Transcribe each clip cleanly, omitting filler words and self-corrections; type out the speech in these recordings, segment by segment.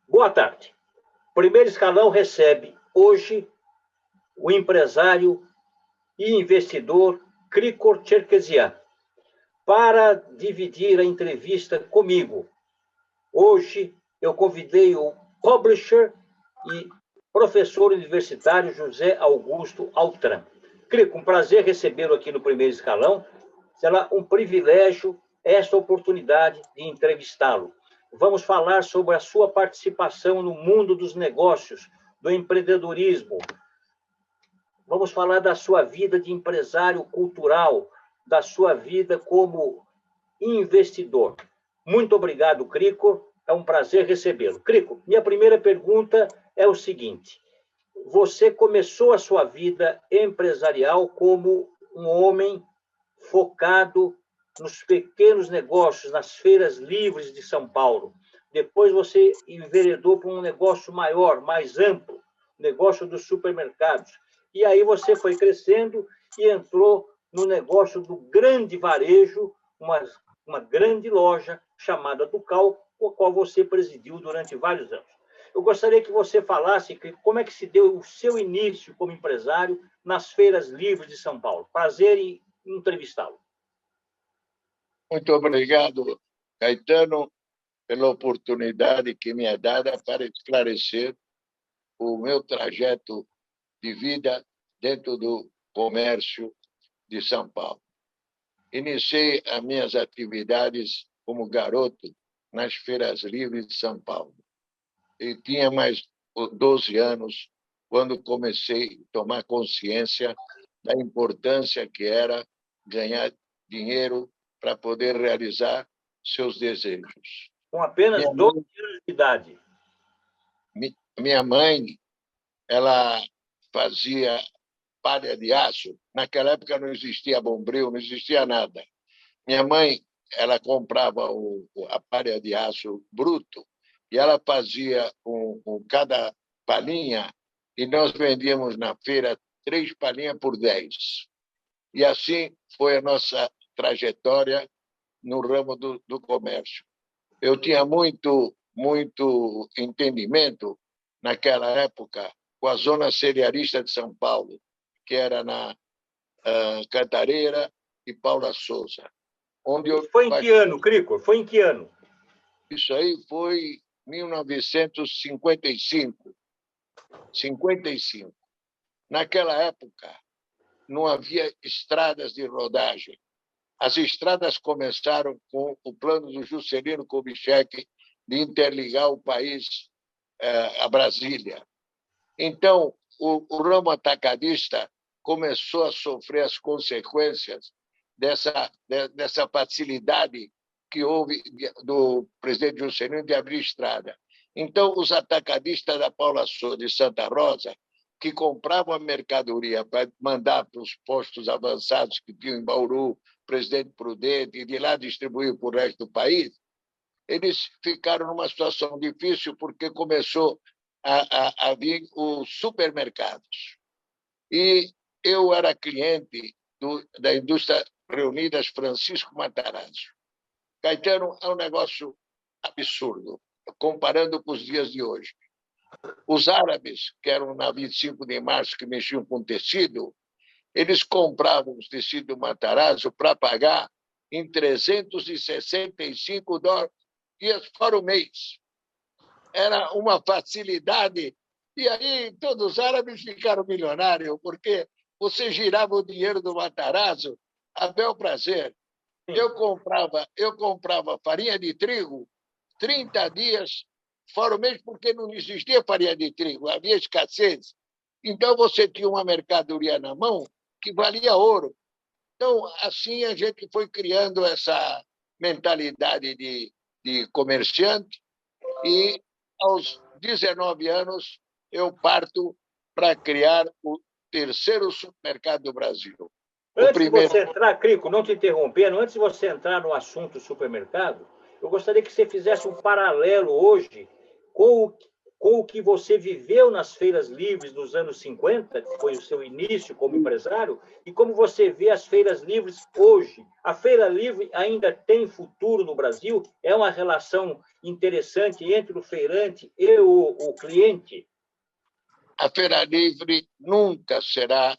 Boa tarde. Primeiro Escalão recebe hoje o empresário e investidor Krikor Cherkessian para dividir a entrevista comigo. Hoje eu convidei o publisher e professor universitário José Augusto Altran. Krikor, um prazer recebê-lo aqui no Primeiro Escalão. Será um privilégio esta oportunidade de entrevistá-lo. Vamos falar sobre a sua participação no mundo dos negócios, do empreendedorismo. Vamos falar da sua vida de empresário cultural, da sua vida como investidor. Muito obrigado, Krikor. É um prazer recebê-lo. Krikor, minha primeira pergunta é o seguinte: você começou a sua vida empresarial como um homem focado nos pequenos negócios, nas feiras livres de São Paulo. Depois você enveredou para um negócio maior, mais amplo, negócio dos supermercados. E aí você foi crescendo e entrou no negócio do grande varejo, uma grande loja chamada Ducal, a qual você presidiu durante vários anos. Eu gostaria que você falasse como é que se deu o seu início como empresário nas feiras livres de São Paulo. Prazer em entrevistá-lo. Muito obrigado, Caetano, pela oportunidade que me é dada para esclarecer o meu trajeto de vida dentro do comércio de São Paulo. Iniciei as minhas atividades como garoto nas feiras livres de São Paulo. Eu tinha mais 12 anos quando comecei a tomar consciência da importância que era ganhar dinheiro para poder realizar seus desejos. Com apenas 12 anos de idade. Minha mãe, ela fazia palha de aço. Naquela época não existia bombril, não existia nada. Minha mãe, ela comprava a palha de aço bruto e ela fazia cada palhinha e nós vendíamos na feira 3 palhinhas por 10. E assim foi a nossa trajetória no ramo do comércio. Eu tinha muito entendimento naquela época com a zona cerealista de São Paulo, que era na Cantareira e Paula Souza. Foi em que ano, Krikor? Foi em que ano? Isso aí foi 1955. 55. Naquela época, não havia estradas de rodagem. As estradas começaram com o plano do Juscelino Kubitschek de interligar o país a Brasília. Então, o ramo atacadista começou a sofrer as consequências dessa facilidade que houve do presidente Juscelino de abrir estrada. Então, os atacadistas da Paula Souza de Santa Rosa, que compravam a mercadoria para mandar para os postos avançados que tinham em Bauru, Presidente Prudente, e de lá distribuir para o resto do país, eles ficaram numa situação difícil porque começou a vir os supermercados. E eu era cliente da indústria Reunidas Francisco Matarazzo. Caetano, é um negócio absurdo, comparando com os dias de hoje. Os árabes, que eram na 25 de março, que mexiam com tecido, eles compravam os tecidos Matarazzo para pagar em 365 dólares para o mês. Era uma facilidade. E aí todos os árabes ficaram milionários, porque você girava o dinheiro do Matarazzo a bel prazer. Eu comprava farinha de trigo 30 dias fora o mês, porque não existia farinha de trigo, havia escassez. Então, você tinha uma mercadoria na mão que valia ouro. Então, assim, a gente foi criando essa mentalidade de comerciante e, aos 19 anos, eu parto para criar o terceiro supermercado do Brasil. Antes de você entrar, Krikor, não te interrompendo, antes de você entrar no assunto supermercado, eu gostaria que você fizesse um paralelo hoje com com o que você viveu nas feiras livres dos anos 50, que foi o seu início como empresário, e como você vê as feiras livres hoje. A feira livre ainda tem futuro no Brasil? É uma relação interessante entre o feirante e o cliente? A feira livre nunca será,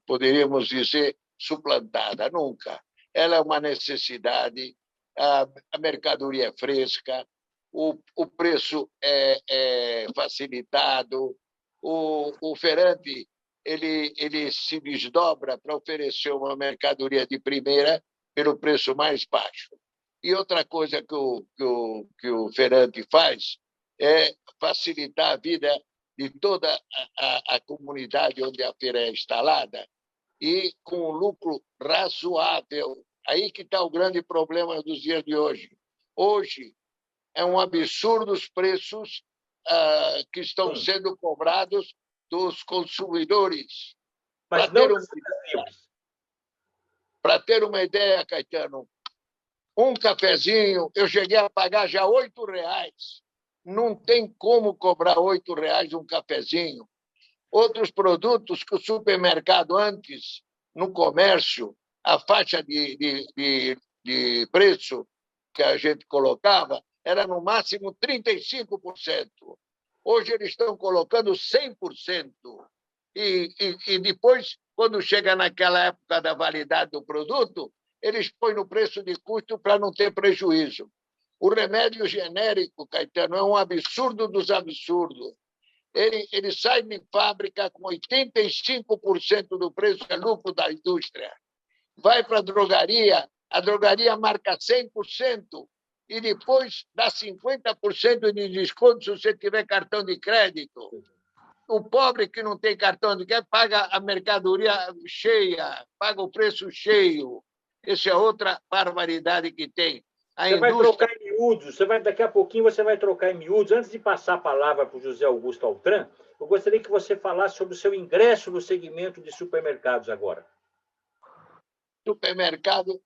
poderíamos dizer, suplantada, nunca. Ela é uma necessidade, a mercadoria é fresca, o preço é facilitado, o feirante ele se desdobra para oferecer uma mercadoria de primeira pelo preço mais baixo. E outra coisa que o feirante faz é facilitar a vida de toda a comunidade onde a feira é instalada e com um lucro razoável. Aí que está o grande problema dos dias de hoje. Hoje é um absurdo os preços que estão sendo cobrados dos consumidores. Mas não das feiras livres. Para ter uma ideia, Caetano, um cafezinho eu cheguei a pagar já R$ 8. Não tem como cobrar R$ 8 um cafezinho. Outros produtos que o supermercado antes, no comércio, a faixa de preço que a gente colocava era no máximo 35%. Hoje eles estão colocando 100%. E depois, quando chega naquela época da validade do produto, eles põem no preço de custo para não ter prejuízo. O remédio genérico, Caetano, é um absurdo dos absurdos. Ele sai de fábrica com 85% do preço é lucro da indústria. Vai para a drogaria marca 100% e depois dá 50% de desconto se você tiver cartão de crédito. O pobre que não tem cartão de crédito paga a mercadoria cheia, paga o preço cheio. Essa é outra barbaridade que tem. Você vai trocar em miúdos, daqui a pouquinho você vai trocar em miúdos. Antes de passar a palavra para o José Augusto Altran, eu gostaria que você falasse sobre o seu ingresso no segmento de supermercados agora. Supermercado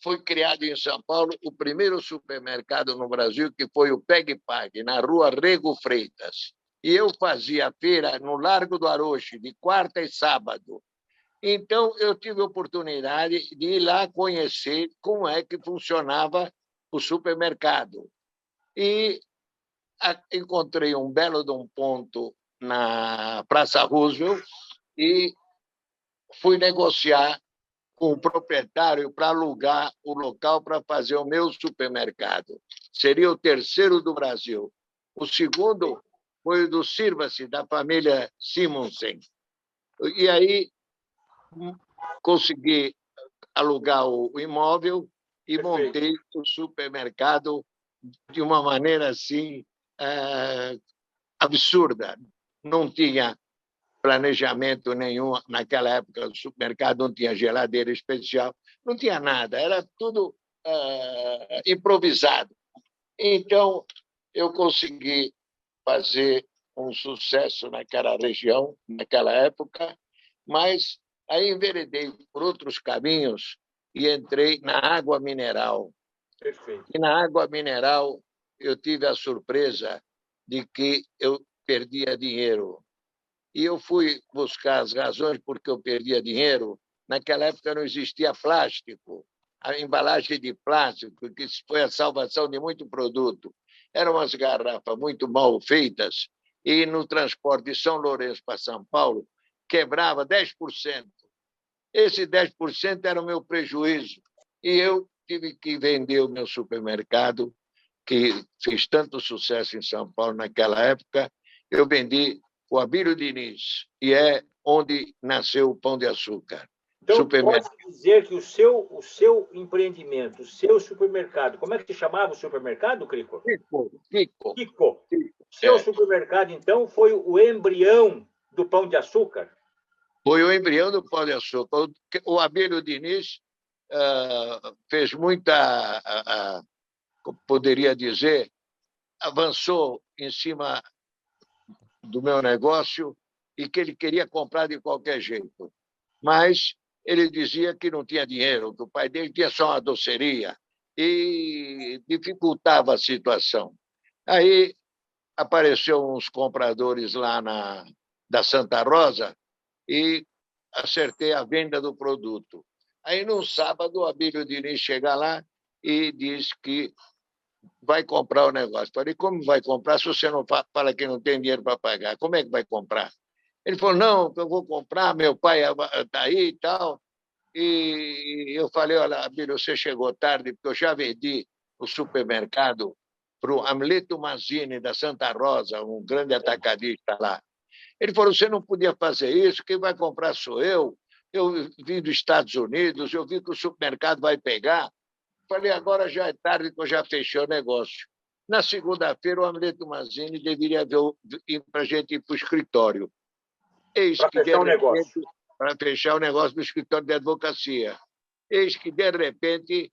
foi criado em São Paulo o primeiro supermercado no Brasil, que foi o Peg Pag, na rua Rego Freitas. E eu fazia feira no Largo do Aroche, de quarta e sábado. Então, eu tive a oportunidade de ir lá conhecer como é que funcionava o supermercado. E encontrei um belo de um ponto na Praça Roosevelt e fui negociar com o proprietário para alugar o local para fazer o meu supermercado. Seria o terceiro do Brasil. O segundo foi o do Sirva-se, da família Simonsen. E aí consegui alugar o imóvel e montei o supermercado de uma maneira assim absurda. Não tinha planejamento nenhum. Naquela época, o supermercado não tinha geladeira especial, não tinha nada, era tudo improvisado. Então, eu consegui fazer um sucesso naquela região, naquela época, mas aí enveredei por outros caminhos e entrei na água mineral. Perfeito. E na água mineral eu tive a surpresa de que eu perdia dinheiro. E eu fui buscar as razões por que eu perdia dinheiro. Naquela época não existia plástico, a embalagem de plástico, que foi a salvação de muito produto. Eram umas garrafas muito mal feitas e no transporte de São Lourenço para São Paulo quebrava 10%. Esse 10% era o meu prejuízo. E eu tive que vender o meu supermercado, que fez tanto sucesso em São Paulo naquela época. Eu vendi o Abílio Diniz, e é onde nasceu o Pão de Açúcar. Então, pode dizer que o seu empreendimento, o seu supermercado, como é que se chamava o supermercado, Crico? Kiko. Seu supermercado, então, foi o embrião do Pão de Açúcar? Foi o embrião do Pão de Açúcar. O Abílio Diniz fez muita, poderia dizer, avançou em cima do meu negócio e que ele queria comprar de qualquer jeito. Mas ele dizia que não tinha dinheiro, que o pai dele tinha só uma doceria e dificultava a situação. Aí apareceu uns compradores lá da Santa Rosa e acertei a venda do produto. Aí, no sábado, o Abílio Diniz chega lá e diz que vai comprar o negócio. Falei, como vai comprar se você não fala que não tem dinheiro para pagar? Como é que vai comprar? Ele falou, não, eu vou comprar, meu pai está aí e tal. E eu falei, olha, Abílio, você chegou tarde, porque eu já vendi o supermercado para o Amleto Mazzini, da Santa Rosa, um grande atacadista lá. Ele falou, você não podia fazer isso, quem vai comprar sou eu. Eu vim dos Estados Unidos, eu vi que o supermercado vai pegar. Falei, agora já é tarde que eu já fechei o negócio. Na segunda-feira, o Amleto Mazzini deveria ir para a gente ir para o escritório. Eis Para que, de fechar o repente, negócio. para fechar o negócio do escritório de advocacia. Eis que, de repente,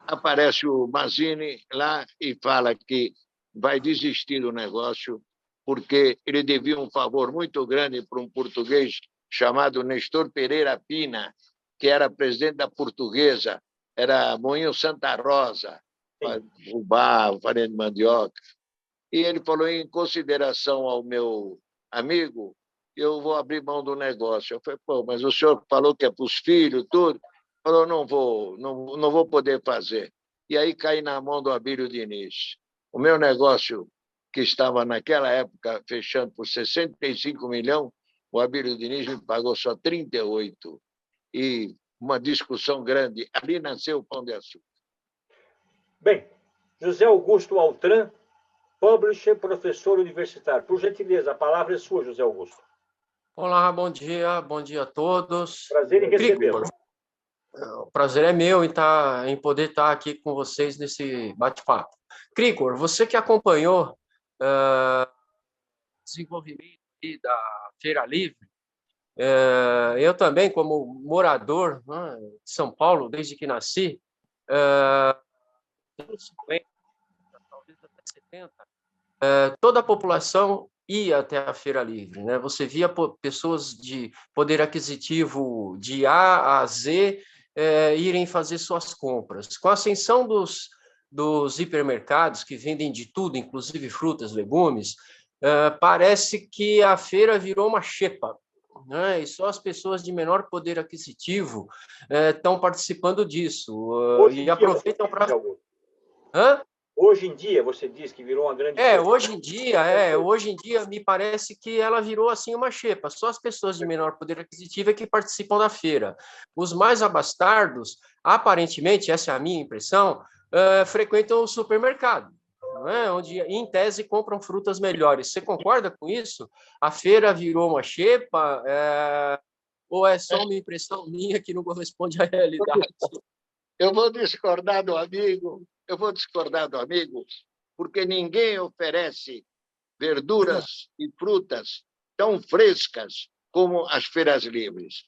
aparece o Mazzini lá e fala que vai desistir do negócio porque ele devia um favor muito grande para um português chamado Nestor Pereira Pina, que era presidente da Portuguesa, era Moinho Santa Rosa, Fubá, farinha de mandioca. E ele falou, em consideração ao meu amigo, eu vou abrir mão do negócio. Eu falei, pô, mas o senhor falou que é para os filhos, tudo. Falou, não vou poder fazer. E aí caí na mão do Abílio Diniz. O meu negócio, que estava naquela época fechando por 65 milhões, o Abílio Diniz me pagou só 38. E uma discussão grande. Ali nasceu o Pão de Açúcar. Bem, José Augusto Altran, publisher, professor universitário. Por gentileza, a palavra é sua, José Augusto. Olá, bom dia a todos. Prazer em recebê-lo. O prazer é meu em poder estar aqui com vocês nesse bate-papo. Cricor, você que acompanhou o desenvolvimento da Feira Livre, eu também, como morador, né, de São Paulo, desde que nasci, anos 50, talvez até 70, toda a população ia até a Feira Livre, né? Você via pessoas de poder aquisitivo de A a Z irem fazer suas compras. Com a ascensão dos hipermercados, que vendem de tudo, inclusive frutas, legumes, parece que a feira virou uma xepa, né? E só as pessoas de menor poder aquisitivo estão participando disso. E aproveitam para... Hoje em dia, você diz que virou uma grande... hoje em dia me parece que ela virou assim uma xepa. Só as pessoas de menor poder aquisitivo é que participam da feira. Os mais abastardos, aparentemente, essa é a minha impressão, frequentam o supermercado, não é? Onde, em tese, compram frutas melhores. Você concorda com isso? A feira virou uma xepa? Ou é só uma impressão minha que não corresponde à realidade? Eu vou discordar do amigo, porque ninguém oferece verduras e frutas tão frescas como as feiras livres.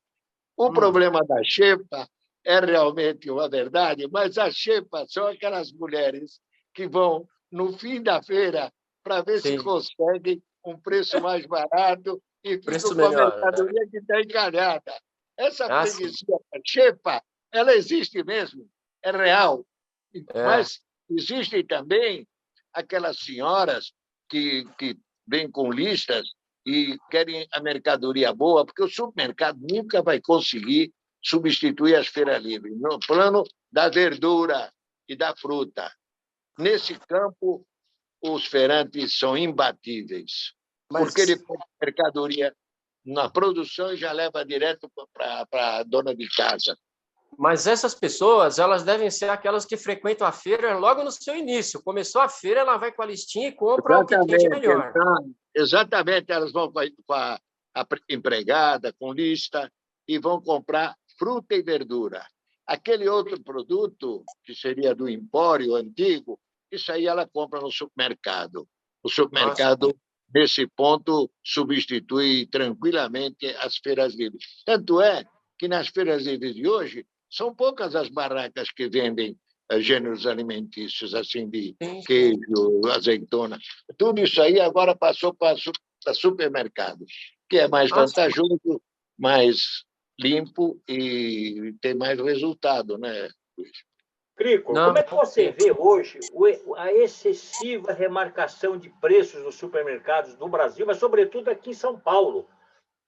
O problema da xepa é realmente uma verdade, mas as xepas são aquelas mulheres que vão no fim da feira para ver se conseguem um preço mais barato e ficam com a mercadoria que está encalhada. Essa preguiça da xepa, ela existe mesmo, é real. Mas existem também aquelas senhoras que vêm com listas e querem a mercadoria boa, porque o supermercado nunca vai conseguir substituir as feiras livres, no plano da verdura e da fruta. Nesse campo, os feirantes são imbatíveis, porque ele põe a mercadoria na produção e já leva direto para a dona de casa. Mas essas pessoas, elas devem ser aquelas que frequentam a feira logo no seu início. Começou a feira, ela vai com a listinha e compra o que tem de melhor. Exatamente, elas vão com a empregada, com lista, e vão comprar fruta e verdura. Aquele outro produto, que seria do empório antigo, isso aí ela compra no supermercado. O supermercado, nesse ponto, substitui tranquilamente as feiras livres. Tanto é que nas feiras livres de hoje, são poucas as barracas que vendem gêneros alimentícios, assim, de queijo, azeitona. Tudo isso aí agora passou para supermercados, que é mais vantajoso, mais limpo e tem mais resultado, né, Luiz? Crico, Não, como é que você vê hoje a excessiva remarcação de preços nos supermercados do Brasil, mas sobretudo aqui em São Paulo?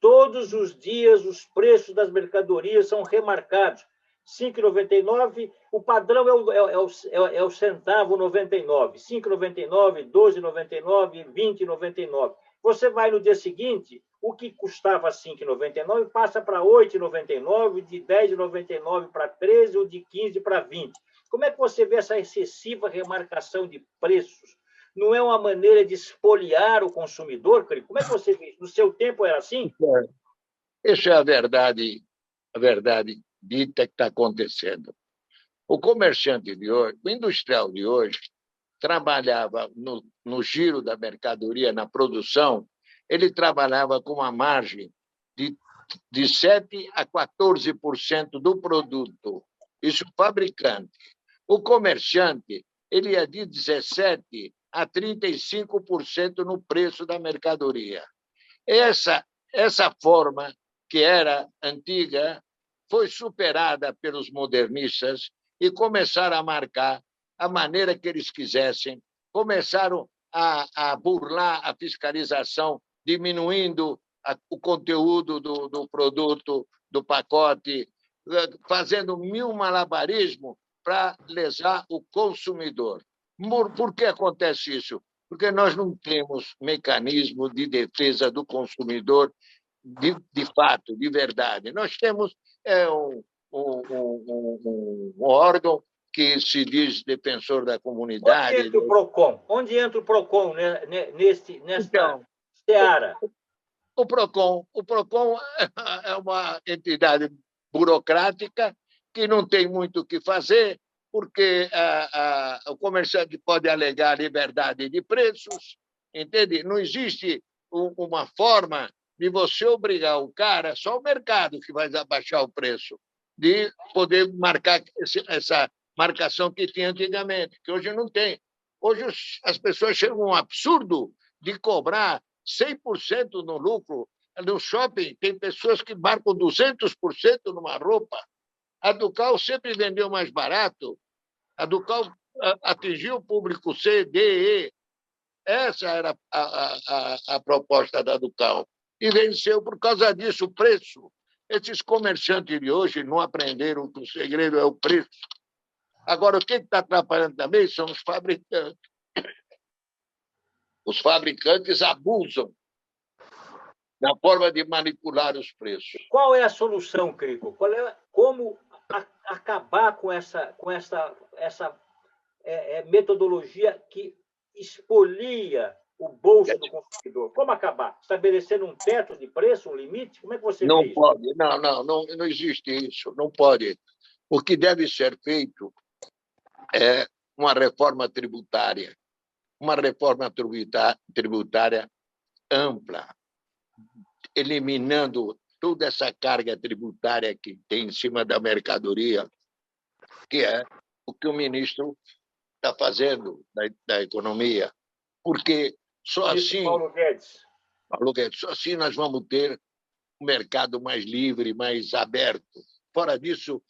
Todos os dias os preços das mercadorias são remarcados. R$ 5,99, o padrão é o centavo 99, R$ 5,99, R$ 12,99, R$ 20,99. Você vai no dia seguinte, o que custava R$ 5,99 passa para R$ 8,99, de R$ 10,99 para 13 ou de 15 para 20. Como é que você vê essa excessiva remarcação de preços? Não é uma maneira de espoliar o consumidor, Crico? Como é que você vê isso? No seu tempo era assim? Isso é a verdade dita que está acontecendo. O comerciante de hoje, o industrial de hoje, trabalhava no giro da mercadoria, na produção, ele trabalhava com uma margem de 7% a 14% do produto. Isso o fabricante. O comerciante, ele ia de 17% a 35% no preço da mercadoria. Essa forma, que era antiga, foi superada pelos modernistas e começaram a marcar a maneira que eles quisessem, começaram a burlar a fiscalização, diminuindo o conteúdo do produto, do pacote, fazendo mil malabarismos para lesar o consumidor. Por que acontece isso? Porque nós não temos mecanismo de defesa do consumidor de fato, de verdade. Nós temos um órgão que se diz defensor da comunidade. Onde entra o PROCON? Onde entra o PROCON nesta seara? O PROCON é uma entidade burocrática que não tem muito o que fazer, porque o comerciante pode alegar liberdade de preços, entende? Não existe uma forma de você obrigar o cara, só o mercado que vai abaixar o preço, de poder marcar essa marcação que tinha antigamente, que hoje não tem. Hoje as pessoas chegam a um absurdo de cobrar 100% no lucro. No shopping, tem pessoas que marcam 200% numa roupa. A Ducal sempre vendeu mais barato. A Ducal atingiu o público C, D, E. Essa era a proposta da Ducal. E venceu por causa disso o preço. Esses comerciantes de hoje não aprenderam que o segredo é o preço. Agora, o que está atrapalhando também são os fabricantes. Os fabricantes abusam na forma de manipular os preços. Qual é a solução, Crico? Como acabar com essa metodologia que expolia o bolso do consumidor? Como acabar? Estabelecendo um teto de preço, um limite? Como é que você vê isso? Pode. Não existe isso. Não pode. O que deve ser feito é uma reforma tributária. Uma reforma tributária ampla, eliminando toda essa carga tributária que tem em cima da mercadoria, que é o que o ministro está fazendo da economia. Porque só assim, Paulo Guedes, só assim nós vamos ter um mercado mais livre, mais aberto. Fora disso,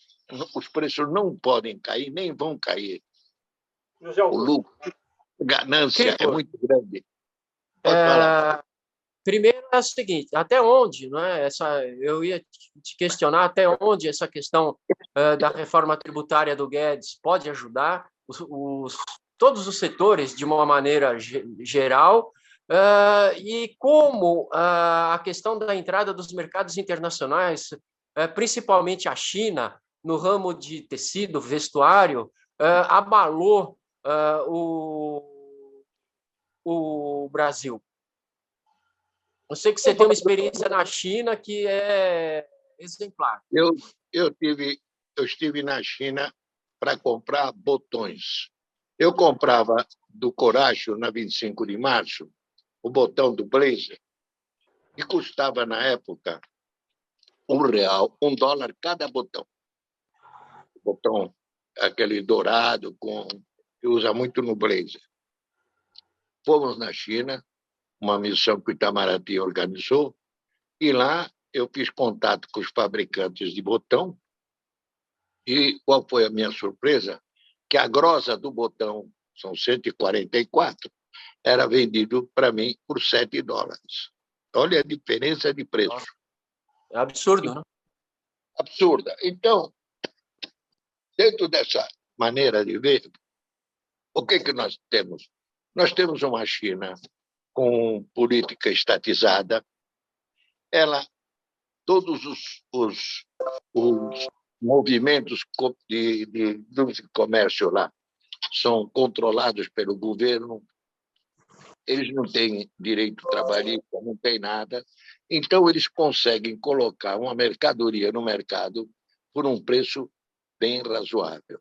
os preços não podem cair, nem vão cair. O lucro, a ganância é muito grande. Pode falar. Primeiro é o seguinte, até onde, não é? Eu ia te questionar até onde essa questão da reforma tributária do Guedes pode ajudar todos os setores de uma maneira geral, e como a questão da entrada dos mercados internacionais, principalmente a China, no ramo de tecido, vestuário, abalou o Brasil. Eu sei que você tem uma experiência na China que é exemplar. Eu estive na China para comprar botões. Eu comprava do Coracho, na 25 de março, o botão do blazer, que custava, na época, R$1, $1 cada botão. O botão, aquele dourado, que usa muito no blazer. Fomos na China, uma missão que o Itamaraty organizou, e lá eu fiz contato com os fabricantes de botão, e qual foi a minha surpresa? que a grossa do botão, são 144, era vendido para mim por $7. Olha a diferença de preço. É absurdo, né? Absurda. Então, dentro dessa maneira de ver, o que nós temos? Nós temos uma China com política estatizada. Todos os movimentos de comércio lá são controlados pelo governo. Eles não têm direito trabalhista, não têm nada. Então, eles conseguem colocar uma mercadoria no mercado por um preço bem razoável.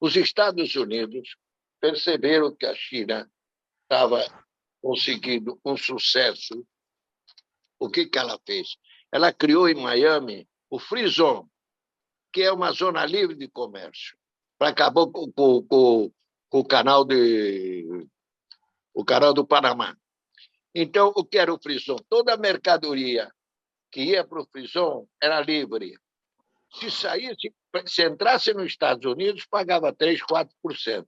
Os Estados Unidos perceberam que a China estava conseguindo um sucesso. O que ela fez? Ela criou em Miami o Free Zone, que é uma zona livre de comércio. Acabou com o canal do Panamá. Então, o que era o Free Zone? Toda a mercadoria que ia para o Free Zone era livre. Se entrasse nos Estados Unidos, pagava 3%, 4%.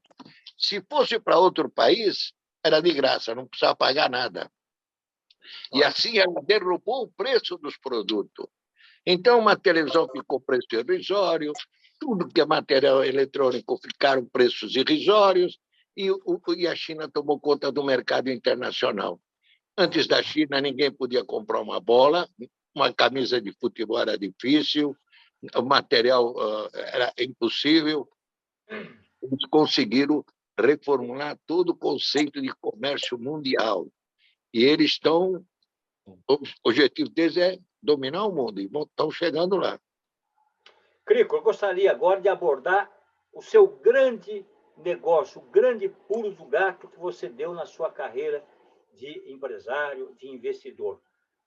Se fosse para outro país, era de graça, não precisava pagar nada. E assim ela derrubou o preço dos produtos. Então, uma televisão ficou preço irrisório, tudo que é material eletrônico ficaram preços irrisórios, e a China tomou conta do mercado internacional. Antes da China, ninguém podia comprar uma bola, uma camisa de futebol era difícil, o material era impossível. Eles conseguiram reformular todo o conceito de comércio mundial. E eles estão... O objetivo deles é dominar o mundo, e estão chegando lá. Crico, eu gostaria agora de abordar o seu grande negócio, o grande pulo do gato que você deu na sua carreira de empresário, de investidor.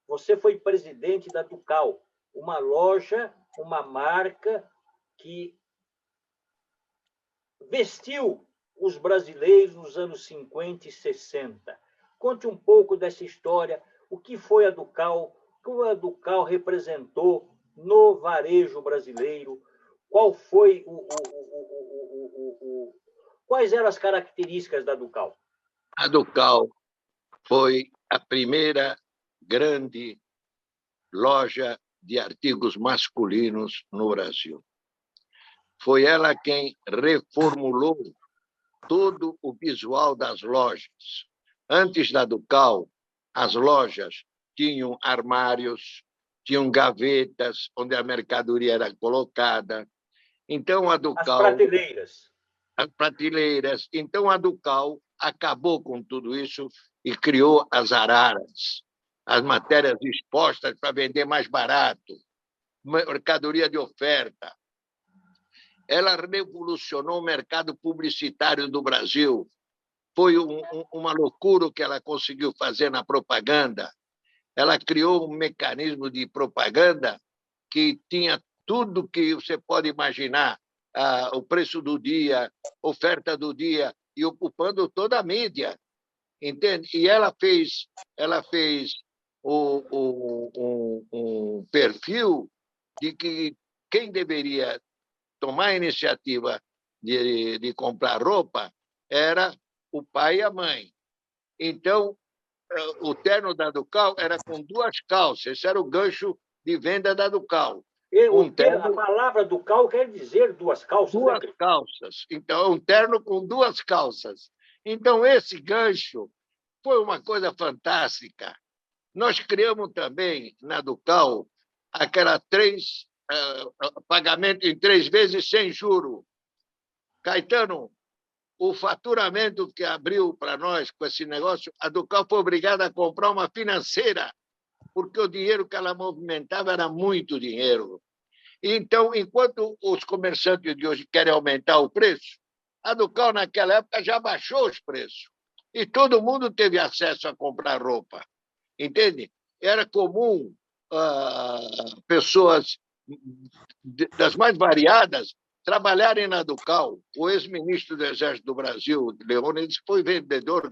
Você foi presidente da Ducal, uma loja, uma marca que vestiu os brasileiros nos anos 50 e 60. Conte um pouco dessa história, o que foi a Ducal, como a Ducal representou no varejo brasileiro, quais eram as características da Ducal? A Ducal foi a primeira grande loja de artigos masculinos no Brasil. Foi ela quem reformulou todo o visual das lojas. Antes da Ducal, as lojas tinham armários, tinham gavetas onde a mercadoria era colocada. Então, a Ducal... As prateleiras. Então, a Ducal acabou com tudo isso e criou as araras, as matérias expostas para vender mais barato, mercadoria de oferta. Ela revolucionou o mercado publicitário do Brasil. Foi uma loucura o que ela conseguiu fazer na propaganda. Ela criou um mecanismo de propaganda que tinha tudo que você pode imaginar, o preço do dia, oferta do dia, e ocupando toda a mídia, entende? E ela fez um perfil de que quem deveria tomar a iniciativa de comprar roupa era o pai e a mãe. Então, o terno da Ducal era com 2 calças. Esse era o gancho de venda da Ducal. A palavra Ducal quer dizer 2 calças. 2 calças. Então, um terno com 2 calças. Então, esse gancho foi uma coisa fantástica. Nós criamos também, na Ducal, aquela pagamento em 3 vezes sem juro. Caetano, o faturamento que abriu para nós com esse negócio, a Ducal foi obrigada a comprar uma financeira, porque o dinheiro que ela movimentava era muito dinheiro. Então, enquanto os comerciantes de hoje querem aumentar o preço, a Ducal, naquela época, já baixou os preços. E todo mundo teve acesso a comprar roupa. Entende? Era comum pessoas das mais variadas trabalharem na Ducal. O ex-ministro do Exército do Brasil, Leônidas, foi vendedor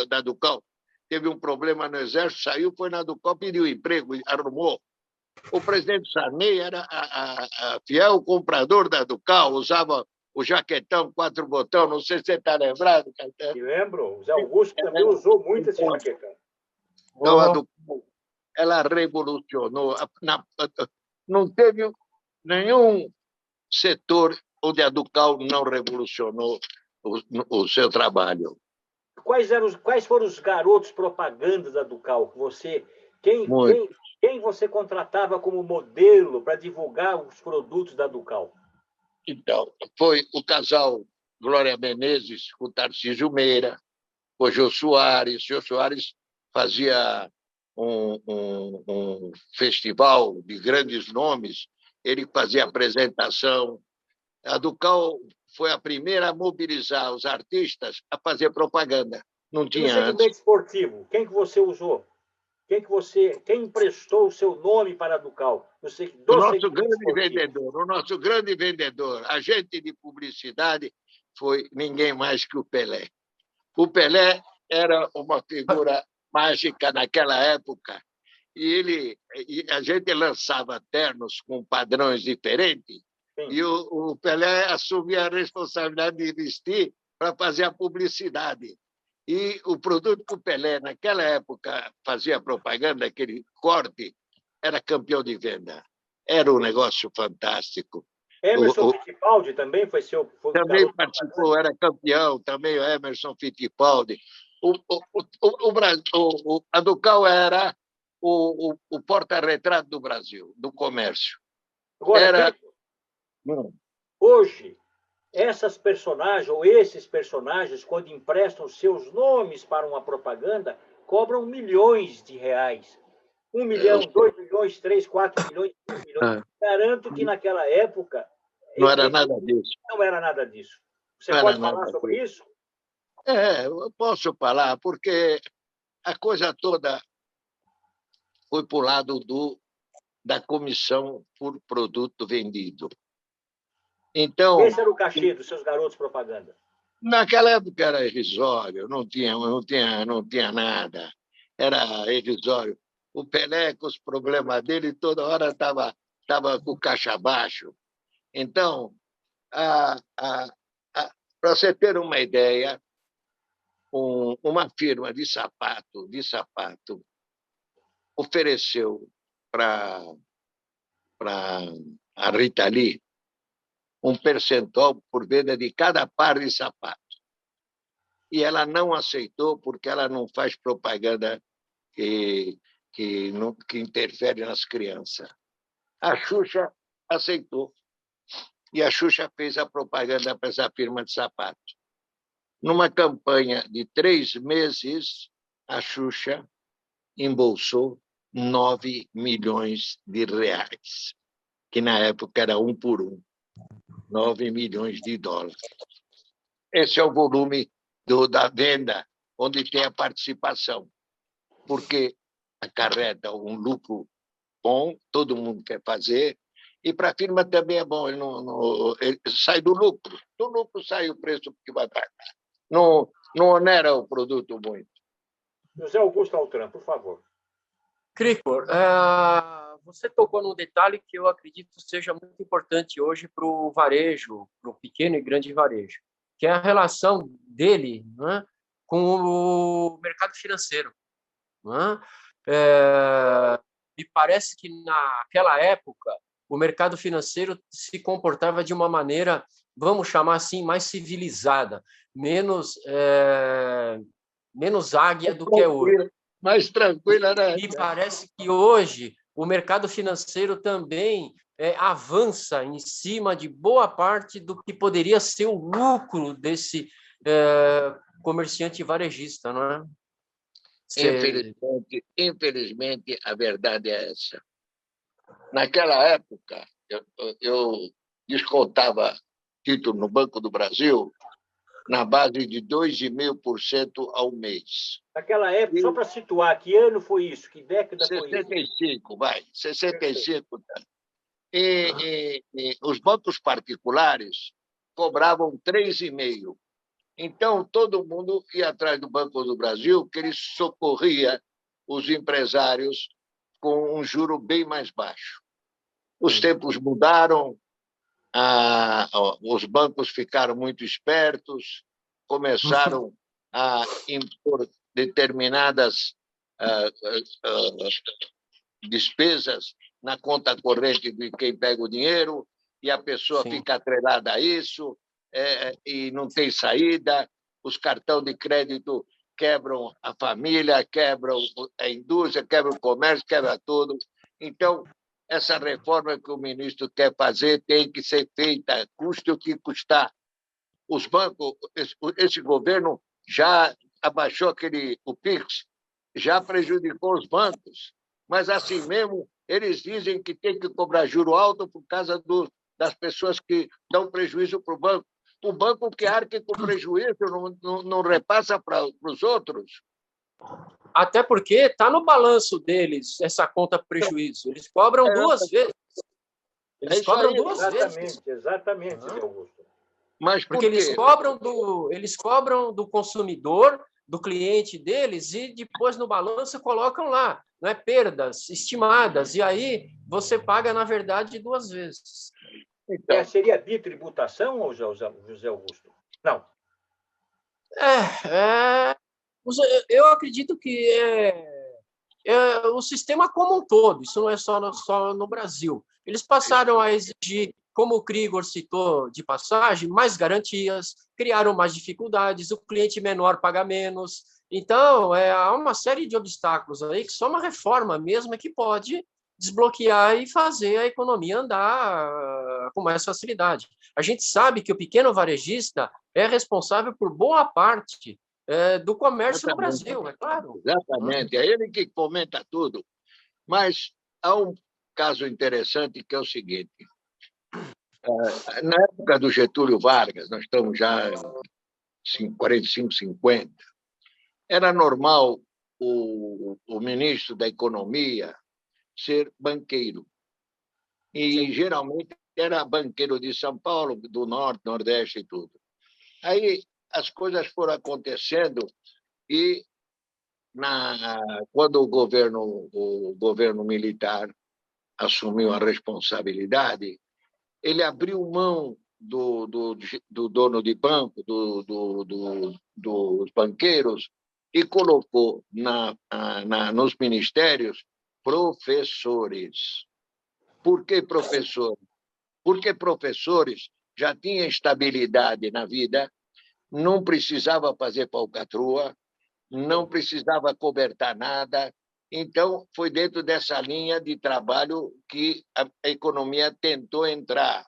da Ducal. Teve um problema no Exército, saiu, foi na Ducal, pediu emprego, arrumou. O presidente Sarney era fiel comprador da Ducal, usava o jaquetão, 4 botões, não sei se você está lembrado, Caetano. Me lembro, o Zé Augusto também usou muito esse jaquetão. Então, a Ducal, ela revolucionou. Não teve nenhum setor onde a Ducal não revolucionou o seu trabalho. Quais foram os garotos propagandas da Ducal? Quem você contratava como modelo para divulgar os produtos da Ducal? Então, foi o casal Glória Menezes com Tarcísio Meira, o Jô Soares. Jô Soares fazia um festival de grandes nomes, ele fazia apresentação. A Ducal foi a primeira a mobilizar os artistas a fazer propaganda. Não E no tinha segmento antes. esportivo, quem que você usou? Quem emprestou o seu nome para a Ducal? O nosso grande vendedor, agente de publicidade, foi ninguém mais que o Pelé. O Pelé era uma figura mágica naquela época e a gente lançava ternos com padrões diferentes. Sim. E o Pelé assumia a responsabilidade de vestir para fazer a publicidade. E o produto que o Pelé, naquela época, fazia propaganda, aquele corte, era campeão de venda. Era um negócio fantástico. Emerson Fittipaldi também foi também participou, era campeão, também o Emerson Fittipaldi. A Ducal era o porta-retrato do Brasil, do comércio. Agora, hoje, essas personagens, ou esses personagens, quando emprestam seus nomes para uma propaganda, cobram milhões de reais. 1 milhão, 2 milhões, 3, 4 milhões, 5 milhões. Garanto que naquela época não era nada disso. Não era nada disso. Você pode falar sobre isso? Eu posso falar, porque a coisa toda foi para o lado da comissão por produto vendido. Então, esse era o cachê dos seus garotos propaganda? Naquela época era irrisório, não tinha nada. Era irrisório. O Pelé, com os problemas dele, toda hora estava com o caixa baixo. Então, para você ter uma ideia, uma firma de sapato ofereceu para a Rita Lee um percentual por venda de cada par de sapato. E ela não aceitou porque ela não faz propaganda que interfere nas crianças. A Xuxa aceitou. E a Xuxa fez a propaganda para essa firma de sapato. Numa campanha de 3 meses, a Xuxa embolsou 9 milhões de reais, que na época era 1 por 1. 9 milhões de dólares. Esse é o volume da venda, onde tem a participação, porque acarreta um lucro bom, todo mundo quer fazer, e para a firma também é bom, ele sai do lucro sai o preço que vai pagar. Não onera o produto muito. José Augusto Altran, por favor. Cricor, você tocou num detalhe que eu acredito seja muito importante hoje para o varejo, para o pequeno e grande varejo, que é a relação dele, né, com o mercado financeiro. Né? Me parece que naquela época o mercado financeiro se comportava de uma maneira, vamos chamar assim, mais civilizada, menos águia do que é hoje. Mais tranquila, né? E parece que hoje o mercado financeiro também avança em cima de boa parte do que poderia ser o lucro desse comerciante varejista, não é? Infelizmente, a verdade é essa. Naquela época, eu descontava título no Banco do Brasil na base de 2,5% ao mês. Naquela época, só para situar, que ano foi isso? Que década foi isso? 65, vai. 65. E os bancos particulares cobravam 3,5%. Então, todo mundo ia atrás do Banco do Brasil, que ele socorria os empresários com um juro bem mais baixo. Os tempos mudaram, os bancos ficaram muito espertos, começaram a impor determinadas despesas na conta corrente de quem pega o dinheiro, e a pessoa fica atrelada a isso, e não tem saída. Os cartões de crédito quebram a família, quebram a indústria, quebram o comércio, quebram tudo. Então, essa reforma que o ministro quer fazer tem que ser feita, custe o que custar. Os bancos, esse governo já abaixou o PIX, já prejudicou os bancos, mas assim mesmo eles dizem que tem que cobrar juro alto por causa das pessoas que dão prejuízo para o banco. O banco que arca com prejuízo não repassa para os outros. Até porque está no balanço deles essa conta prejuízo. Eles cobram duas vezes. Eles cobram duas vezes. Exatamente, Augusto. Mas porque eles cobram do consumidor, do cliente deles, e depois no balanço colocam lá, não é, perdas estimadas, e aí você paga, na verdade, duas vezes. Então, seria bitributação, José Augusto? Não. Eu acredito que o sistema como um todo, isso não é só no Brasil. Eles passaram a exigir, como o Krigor citou de passagem, mais garantias, criaram mais dificuldades, o cliente menor paga menos. Então, há uma série de obstáculos aí que só uma reforma mesmo é que pode desbloquear e fazer a economia andar com mais facilidade. A gente sabe que o pequeno varejista é responsável por boa parte do comércio no Brasil, é claro. Exatamente, é ele que fomenta tudo. Mas há um caso interessante que é o seguinte. Na época do Getúlio Vargas, nós estamos já em 45, 50, era normal o ministro da Economia ser banqueiro. E, geralmente, era banqueiro de São Paulo, do Norte, Nordeste e tudo. Aí as coisas foram acontecendo e, quando o governo militar assumiu a responsabilidade, ele abriu mão do dono de banco, dos banqueiros, e colocou nos ministérios professores. Por que professores? Porque professores já tinham estabilidade na vida, não precisava fazer falcatrua, não precisava cobertar nada. Então, foi dentro dessa linha de trabalho que a economia tentou entrar.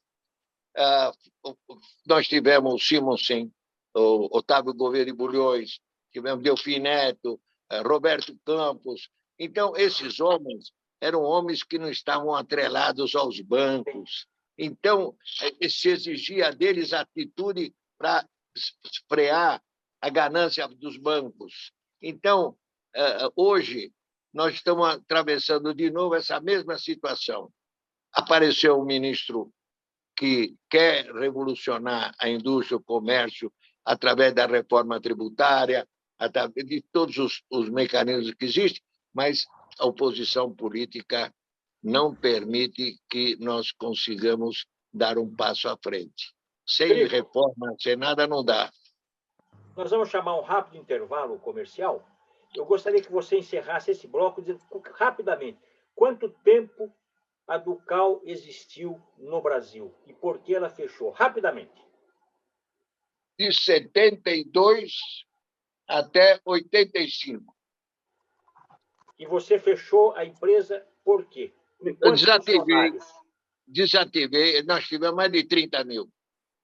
Nós tivemos o Simonsen, o Otávio Gouveia de Bulhões, tivemos Delfim Neto, Roberto Campos. Então, esses homens eram homens que não estavam atrelados aos bancos. Então, se exigia deles atitude para frear a ganância dos bancos. Então, hoje, nós estamos atravessando de novo essa mesma situação. Apareceu um ministro que quer revolucionar a indústria, o comércio, através da reforma tributária, através de todos os mecanismos que existem, mas a oposição política não permite que nós consigamos dar um passo à frente. Sem reforma, sem nada, não dá. Nós vamos chamar um rápido intervalo comercial. Eu gostaria que você encerrasse esse bloco dizendo rapidamente quanto tempo a Ducal existiu no Brasil e por que ela fechou? Rapidamente. De 72 até 85. E você fechou a empresa por quê? Desativei. Nós tivemos mais de 30 mil.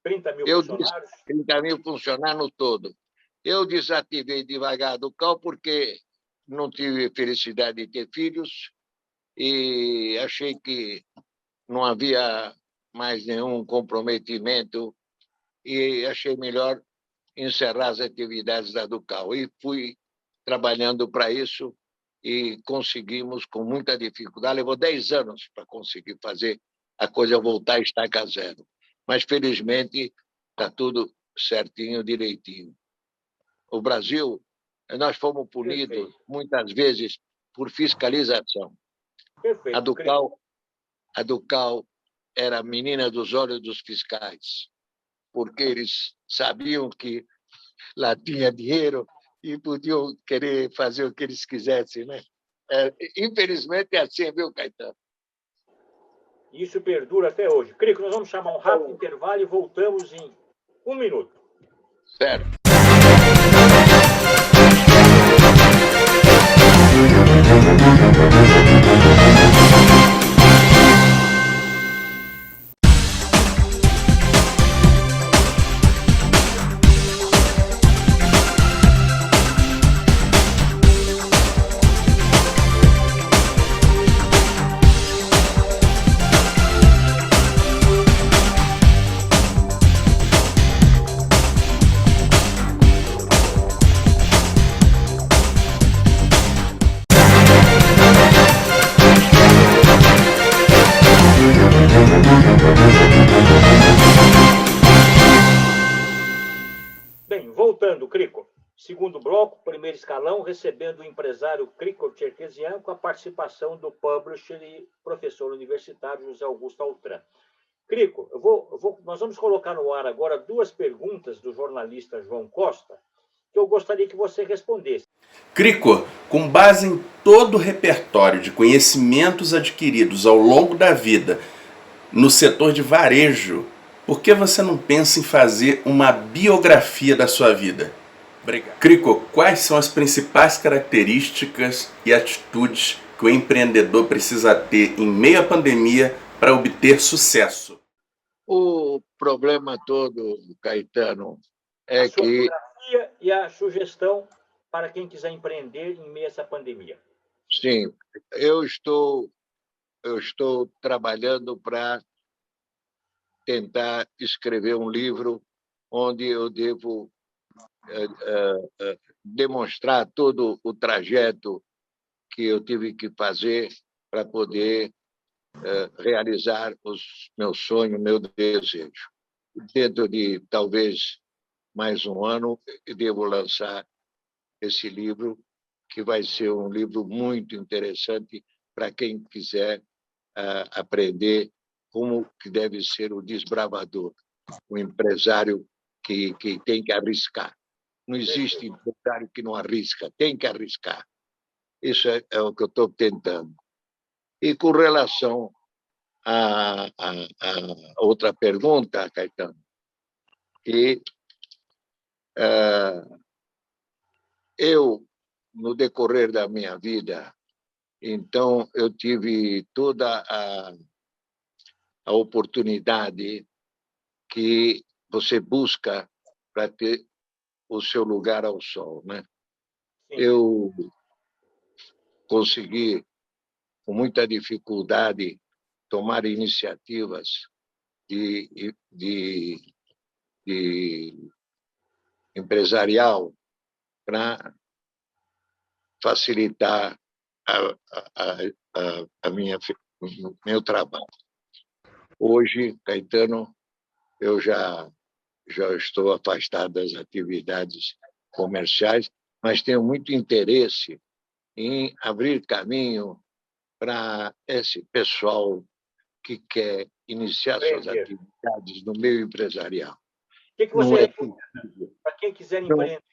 30 mil funcionários? 30 mil funcionários no todo. Eu desativei devagar a Ducal porque não tive felicidade de ter filhos e achei que não havia mais nenhum comprometimento e achei melhor encerrar as atividades da Ducal. E fui trabalhando para isso e conseguimos com muita dificuldade. Levou 10 anos para conseguir fazer a coisa voltar a estaca zero. Mas, felizmente, está tudo certinho, direitinho. O Brasil, nós fomos punidos muitas vezes por fiscalização. Perfeito. A Ducal era a menina dos olhos dos fiscais, porque eles sabiam que lá tinha dinheiro e podiam querer fazer o que eles quisessem, né? Infelizmente é assim, viu, Caetano? Isso perdura até hoje. Crico, nós vamos chamar um rápido intervalo e voltamos em 1 minuto. Certo. Bem, voltando, Crico. Segundo bloco, primeiro escalão, recebendo o empresário Crico Cherkessian com a participação do publisher e professor universitário José Augusto Altran. Crico, nós vamos colocar no ar agora 2 perguntas do jornalista João Costa, que eu gostaria que você respondesse. Crico, com base em todo o repertório de conhecimentos adquiridos ao longo da vida no setor de varejo, por que você não pensa em fazer uma biografia da sua vida? Obrigado. Crico, quais são as principais características e atitudes que o empreendedor precisa ter em meio à pandemia para obter sucesso? O problema todo, Caetano, é a sua que... biografia e a sugestão para quem quiser empreender em meio a essa pandemia. Sim, eu estou trabalhando para tentar escrever um livro onde eu devo demonstrar todo o trajeto que eu tive que fazer para poder realizar os meus sonhos, meu desejo. Dentro de talvez mais um ano, eu devo lançar esse livro, que vai ser um livro muito interessante para quem quiser aprender como que deve ser o desbravador, o empresário que tem que arriscar. Não existe empresário que não arrisca, tem que arriscar. Isso é o que eu estou tentando. E com relação a outra pergunta, Caetano, eu, no decorrer da minha vida, então, eu tive toda a oportunidade que você busca para ter o seu lugar ao sol, né? Sim. Eu consegui, com muita dificuldade, tomar iniciativas de empresarial para facilitar meu trabalho. Hoje, Caetano, eu já estou afastado das atividades comerciais, mas tenho muito interesse em abrir caminho para esse pessoal que quer iniciar suas atividades no meio empresarial. O que você recomenda para quem quiser empreender?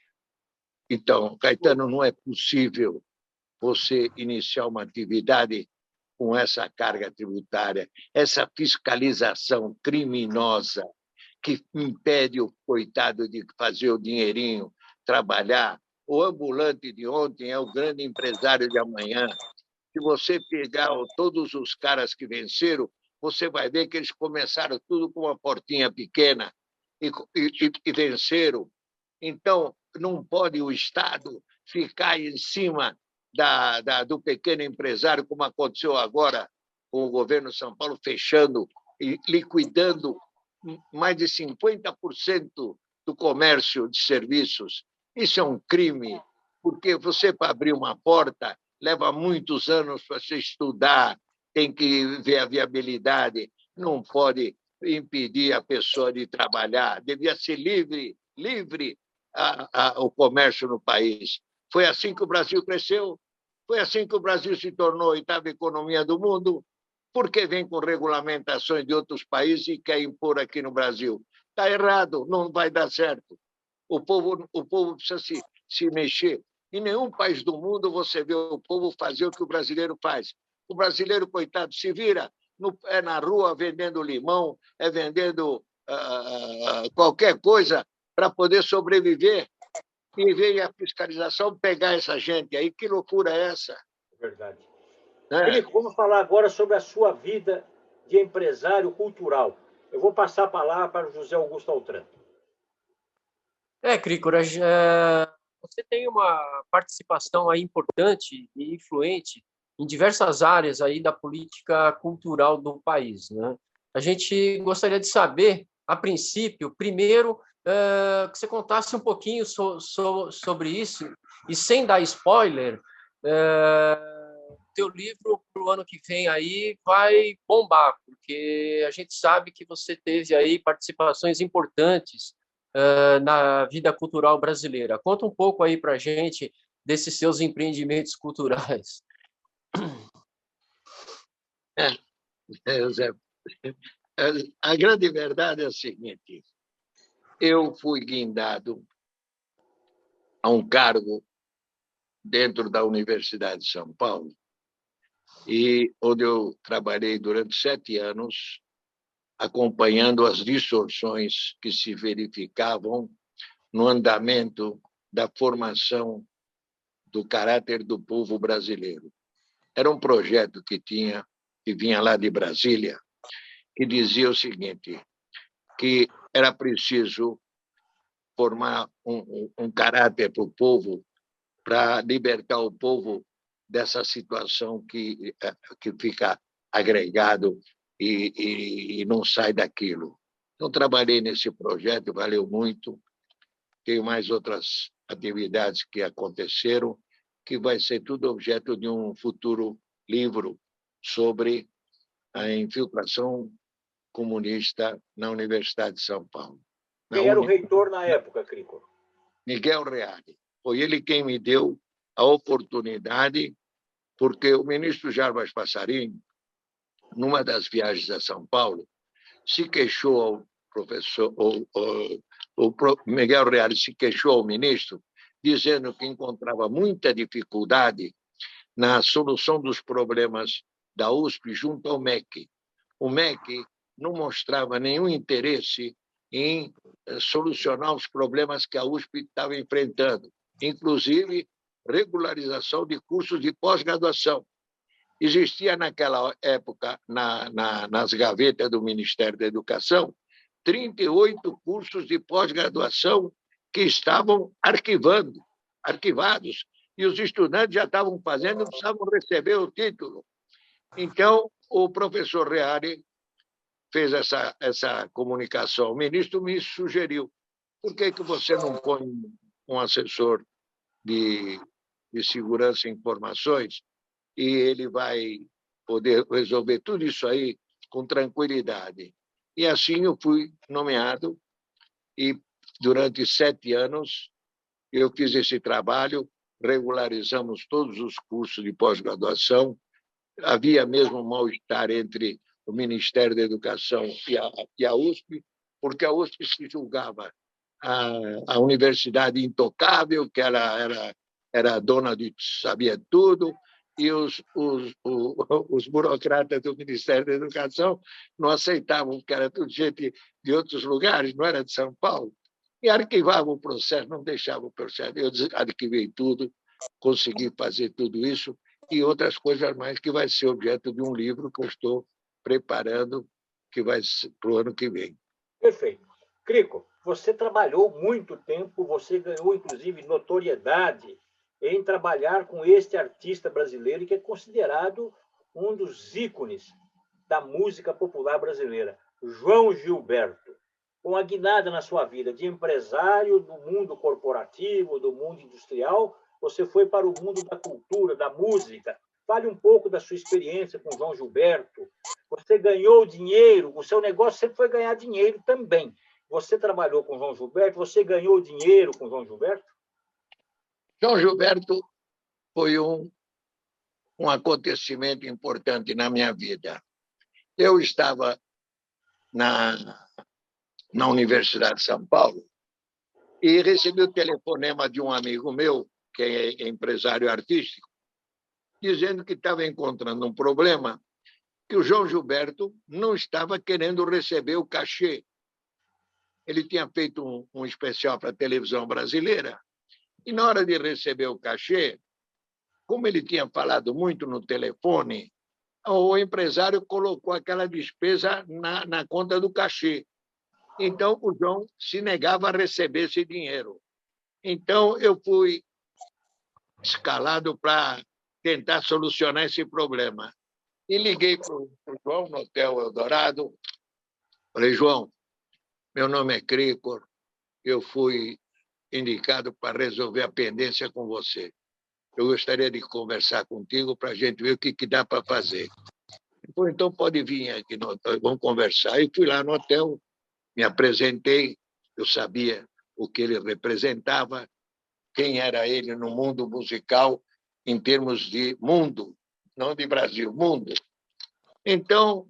Então, Caetano, não é possível você iniciar uma atividade com essa carga tributária, essa fiscalização criminosa que impede o coitado de fazer o dinheirinho trabalhar. O ambulante de ontem é o grande empresário de amanhã. Se você pegar todos os caras que venceram, você vai ver que eles começaram tudo com uma portinha pequena e venceram. Então, não pode o Estado ficar em cima do pequeno empresário, como aconteceu agora com o governo de São Paulo, fechando e liquidando mais de 50% do comércio de serviços. Isso é um crime, porque você, para abrir uma porta, leva muitos anos para você estudar, tem que ver a viabilidade, não pode impedir a pessoa de trabalhar, devia ser livre o comércio no país. Foi assim que o Brasil cresceu, foi assim que o Brasil se tornou a 8ª economia do mundo, Por que vem com regulamentações de outros países e quer impor aqui no Brasil? Está errado, não vai dar certo. O povo precisa se mexer. Em nenhum país do mundo você vê o povo fazer o que o brasileiro faz. O brasileiro, coitado, se vira, é na rua vendendo limão, é vendendo qualquer coisa para poder sobreviver. E vem a fiscalização pegar essa gente aí. Que loucura é essa? Verdade. Né? Crico, vamos falar agora sobre a sua vida de empresário cultural. Eu vou passar a palavra para o José Augusto Altran. Crícora, você tem uma participação aí importante e influente em diversas áreas aí da política cultural do país, né? A gente gostaria de saber, a princípio, primeiro, que você contasse um pouquinho sobre isso, e sem dar spoiler, teu livro para o ano que vem aí vai bombar, porque a gente sabe que você teve aí participações importantes na vida cultural brasileira. Conta um pouco aí para a gente desses seus empreendimentos culturais. Zé, a grande verdade é a seguinte: eu fui guindado a um cargo dentro da Universidade de São Paulo, e onde eu trabalhei durante 7 anos, acompanhando as distorções que se verificavam no andamento da formação do caráter do povo brasileiro. Era um projeto que vinha lá de Brasília, que dizia o seguinte, que era preciso formar um caráter para o povo, para libertar o povo dessa situação que fica agregado e não sai daquilo. Então, trabalhei nesse projeto, valeu muito. Tenho mais outras atividades que aconteceram, que vai ser tudo objeto de um futuro livro sobre a infiltração comunista na Universidade de São Paulo. Quem era o reitor na época, Crico? Miguel Reale. Foi ele quem me deu a oportunidade, porque o ministro Jarbas Passarinho, numa das viagens a São Paulo, se queixou ao professor, o Miguel Reale se queixou ao ministro, dizendo que encontrava muita dificuldade na solução dos problemas da USP junto ao MEC. O MEC não mostrava nenhum interesse em solucionar os problemas que a USP estava enfrentando, inclusive regularização de cursos de pós-graduação. Existia naquela época, nas gavetas do Ministério da Educação, 38 cursos de pós-graduação que estavam arquivados, e os estudantes já estavam fazendo, não precisavam receber o título. Então, o professor Reale fez essa comunicação. O ministro me sugeriu, por que você não põe um assessor de segurança e informações e ele vai poder resolver tudo isso aí com tranquilidade? E assim eu fui nomeado e durante 7 anos eu fiz esse trabalho, regularizamos todos os cursos de pós-graduação. Havia mesmo um mal-estar entre o Ministério da Educação e a USP, porque a USP se julgava a universidade intocável, que ela era dona de sabia tudo, e os burocratas do Ministério da Educação não aceitavam, que era tudo gente de outros lugares, não era de São Paulo, e arquivavam o processo, não deixavam o processo. Eu arquivei tudo, consegui fazer tudo isso e outras coisas mais, que vai ser objeto de um livro que eu estou preparando, que vai ser para o ano que vem. Perfeito. Crico, você trabalhou muito tempo, você ganhou, inclusive, notoriedade em trabalhar com este artista brasileiro, que é considerado um dos ícones da música popular brasileira, João Gilberto. Uma guinada na sua vida de empresário do mundo corporativo, do mundo industrial, você foi para o mundo da cultura, da música. Fale um pouco da sua experiência com João Gilberto. Você ganhou dinheiro, o seu negócio sempre foi ganhar dinheiro também. Você trabalhou com João Gilberto, você ganhou dinheiro com João Gilberto? João Gilberto foi um acontecimento importante na minha vida. Eu estava na Universidade de São Paulo e recebi o telefonema de um amigo meu, que é empresário artístico, dizendo que estava encontrando um problema, que o João Gilberto não estava querendo receber o cachê. Ele tinha feito um especial para a televisão brasileira e, na hora de receber o cachê, como ele tinha falado muito no telefone, o empresário colocou aquela despesa na conta do cachê. Então, o João se negava a receber esse dinheiro. Então, eu fui escalado para tentar solucionar esse problema. E liguei para o João no Hotel Eldorado. Falei, João, meu nome é Cricor, eu fui indicado para resolver a pendência com você. Eu gostaria de conversar contigo para a gente ver o que dá para fazer. Falei, então pode vir aqui no hotel, vamos conversar. E fui lá no hotel, me apresentei, eu sabia o que ele representava, quem era ele no mundo musical, em termos de mundo, não de Brasil, mundo. Então,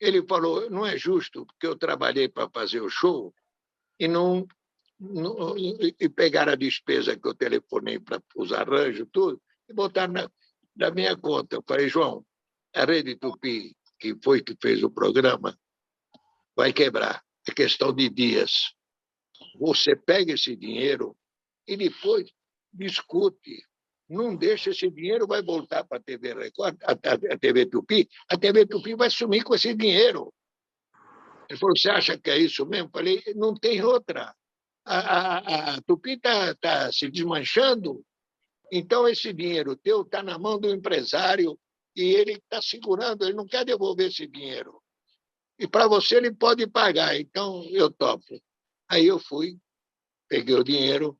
ele falou, não é justo, porque eu trabalhei para fazer o show e pegar a despesa que eu telefonei para os arranjos, tudo, e botar na minha conta. Eu falei, João, a Rede Tupi, que fez o programa, vai quebrar. É questão de dias. Você pega esse dinheiro e depois discute. Não deixa esse dinheiro, vai voltar para a TV Record, a TV Tupi. A TV Tupi vai sumir com esse dinheiro. Ele falou, você acha que é isso mesmo? Eu falei, não tem outra. A Tupi está se desmanchando, então esse dinheiro teu está na mão do empresário e ele está segurando, ele não quer devolver esse dinheiro. E para você ele pode pagar, então eu topo. Aí eu fui, peguei o dinheiro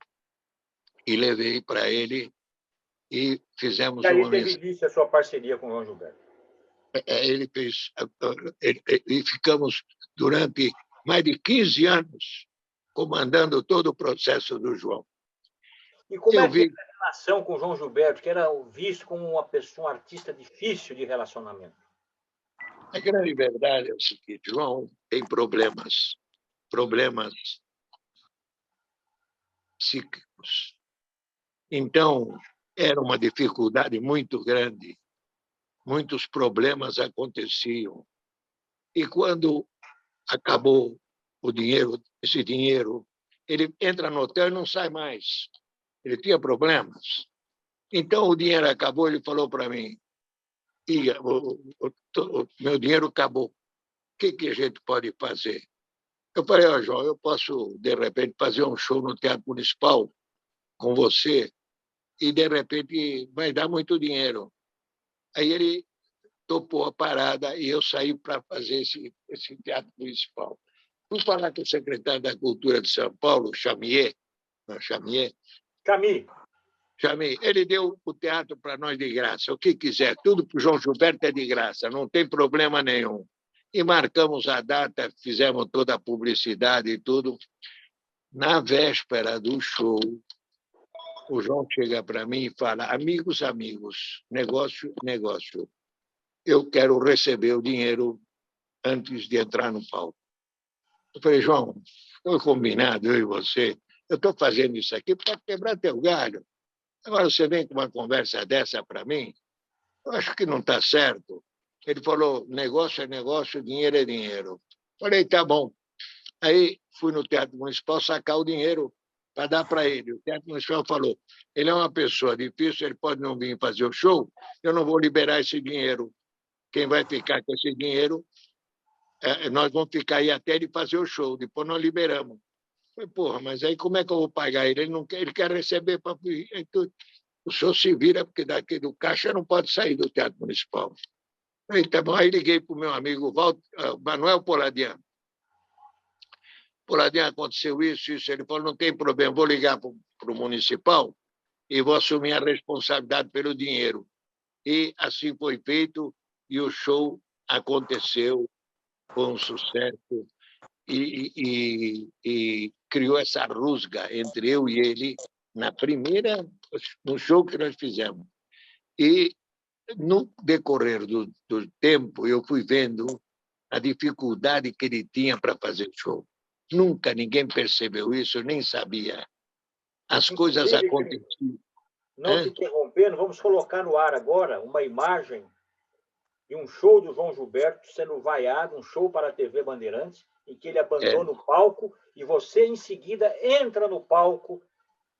e levei para ele e fizemos uma... E uma... aí teve início a sua parceria com o João Gilberto? Ele fez... E ficamos durante mais de 15 anos comandando todo o processo do João. E como é que era a relação com o João Gilberto, que era visto como uma pessoa, um artista difícil de relacionamento? A grande verdade é o seguinte, João tem problemas psíquicos. Então, era uma dificuldade muito grande, muitos problemas aconteciam. E quando acabou o dinheiro, esse dinheiro, ele entra no hotel e não sai mais. Ele tinha problemas. Então, o dinheiro acabou, ele falou para mim, o meu dinheiro acabou. O que a gente pode fazer? Eu falei, João, eu posso, de repente, fazer um show no Teatro Municipal com você e, de repente, vai dar muito dinheiro. Aí ele topou a parada e eu saí para fazer esse Teatro Municipal. Fui falar com o secretário da Cultura de São Paulo, Chamier, ele deu o teatro para nós de graça, o que quiser, tudo para o João Gilberto é de graça, não tem problema nenhum. E marcamos a data, fizemos toda a publicidade e tudo. Na véspera do show, o João chega para mim e fala, amigos, negócio, eu quero receber o dinheiro antes de entrar no palco. Eu falei, João, foi combinado, eu e você, eu estou fazendo isso aqui para quebrar teu galho. Agora você vem com uma conversa dessa para mim? Eu acho que não está certo. Ele falou, negócio é negócio, dinheiro é dinheiro. Falei, tá bom. Aí fui no Teatro Municipal sacar o dinheiro para dar para ele. O Teatro Municipal falou, ele é uma pessoa difícil, ele pode não vir fazer o show, eu não vou liberar esse dinheiro. Quem vai ficar com esse dinheiro, nós vamos ficar aí até ele fazer o show, depois nós liberamos. Falei, porra, mas aí como é que eu vou pagar ele? Ele quer receber para... O senhor se vira, porque daqui do caixa não pode sair do Teatro Municipal. Falei, tá bom. Aí liguei para o meu amigo Manuel Poladian. Poladian, aconteceu isso. Ele falou, não tem problema, vou ligar para o Municipal e vou assumir a responsabilidade pelo dinheiro. E assim foi feito e o show aconteceu com sucesso e criou essa rusga entre eu e ele no show que nós fizemos. E no decorrer do tempo eu fui vendo a dificuldade que ele tinha para fazer show. Nunca ninguém percebeu isso, nem sabia. As coisas aconteciam. Não te interrompendo, vamos colocar no ar agora uma imagem de um show do João Gilberto sendo vaiado, um show para a TV Bandeirantes, em que ele abandona o palco e você, em seguida, entra no palco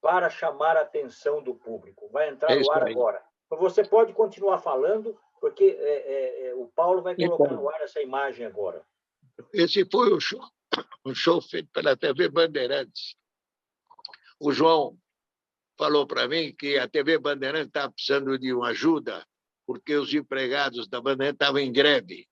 para chamar a atenção do público. Vai entrar no ar agora. Então, você pode continuar falando, porque o Paulo vai colocar no ar essa imagem agora. Esse foi um show feito pela TV Bandeirantes. O João falou para mim que a TV Bandeirantes estava precisando de uma ajuda, porque os empregados da Bandeirantes estavam em greve.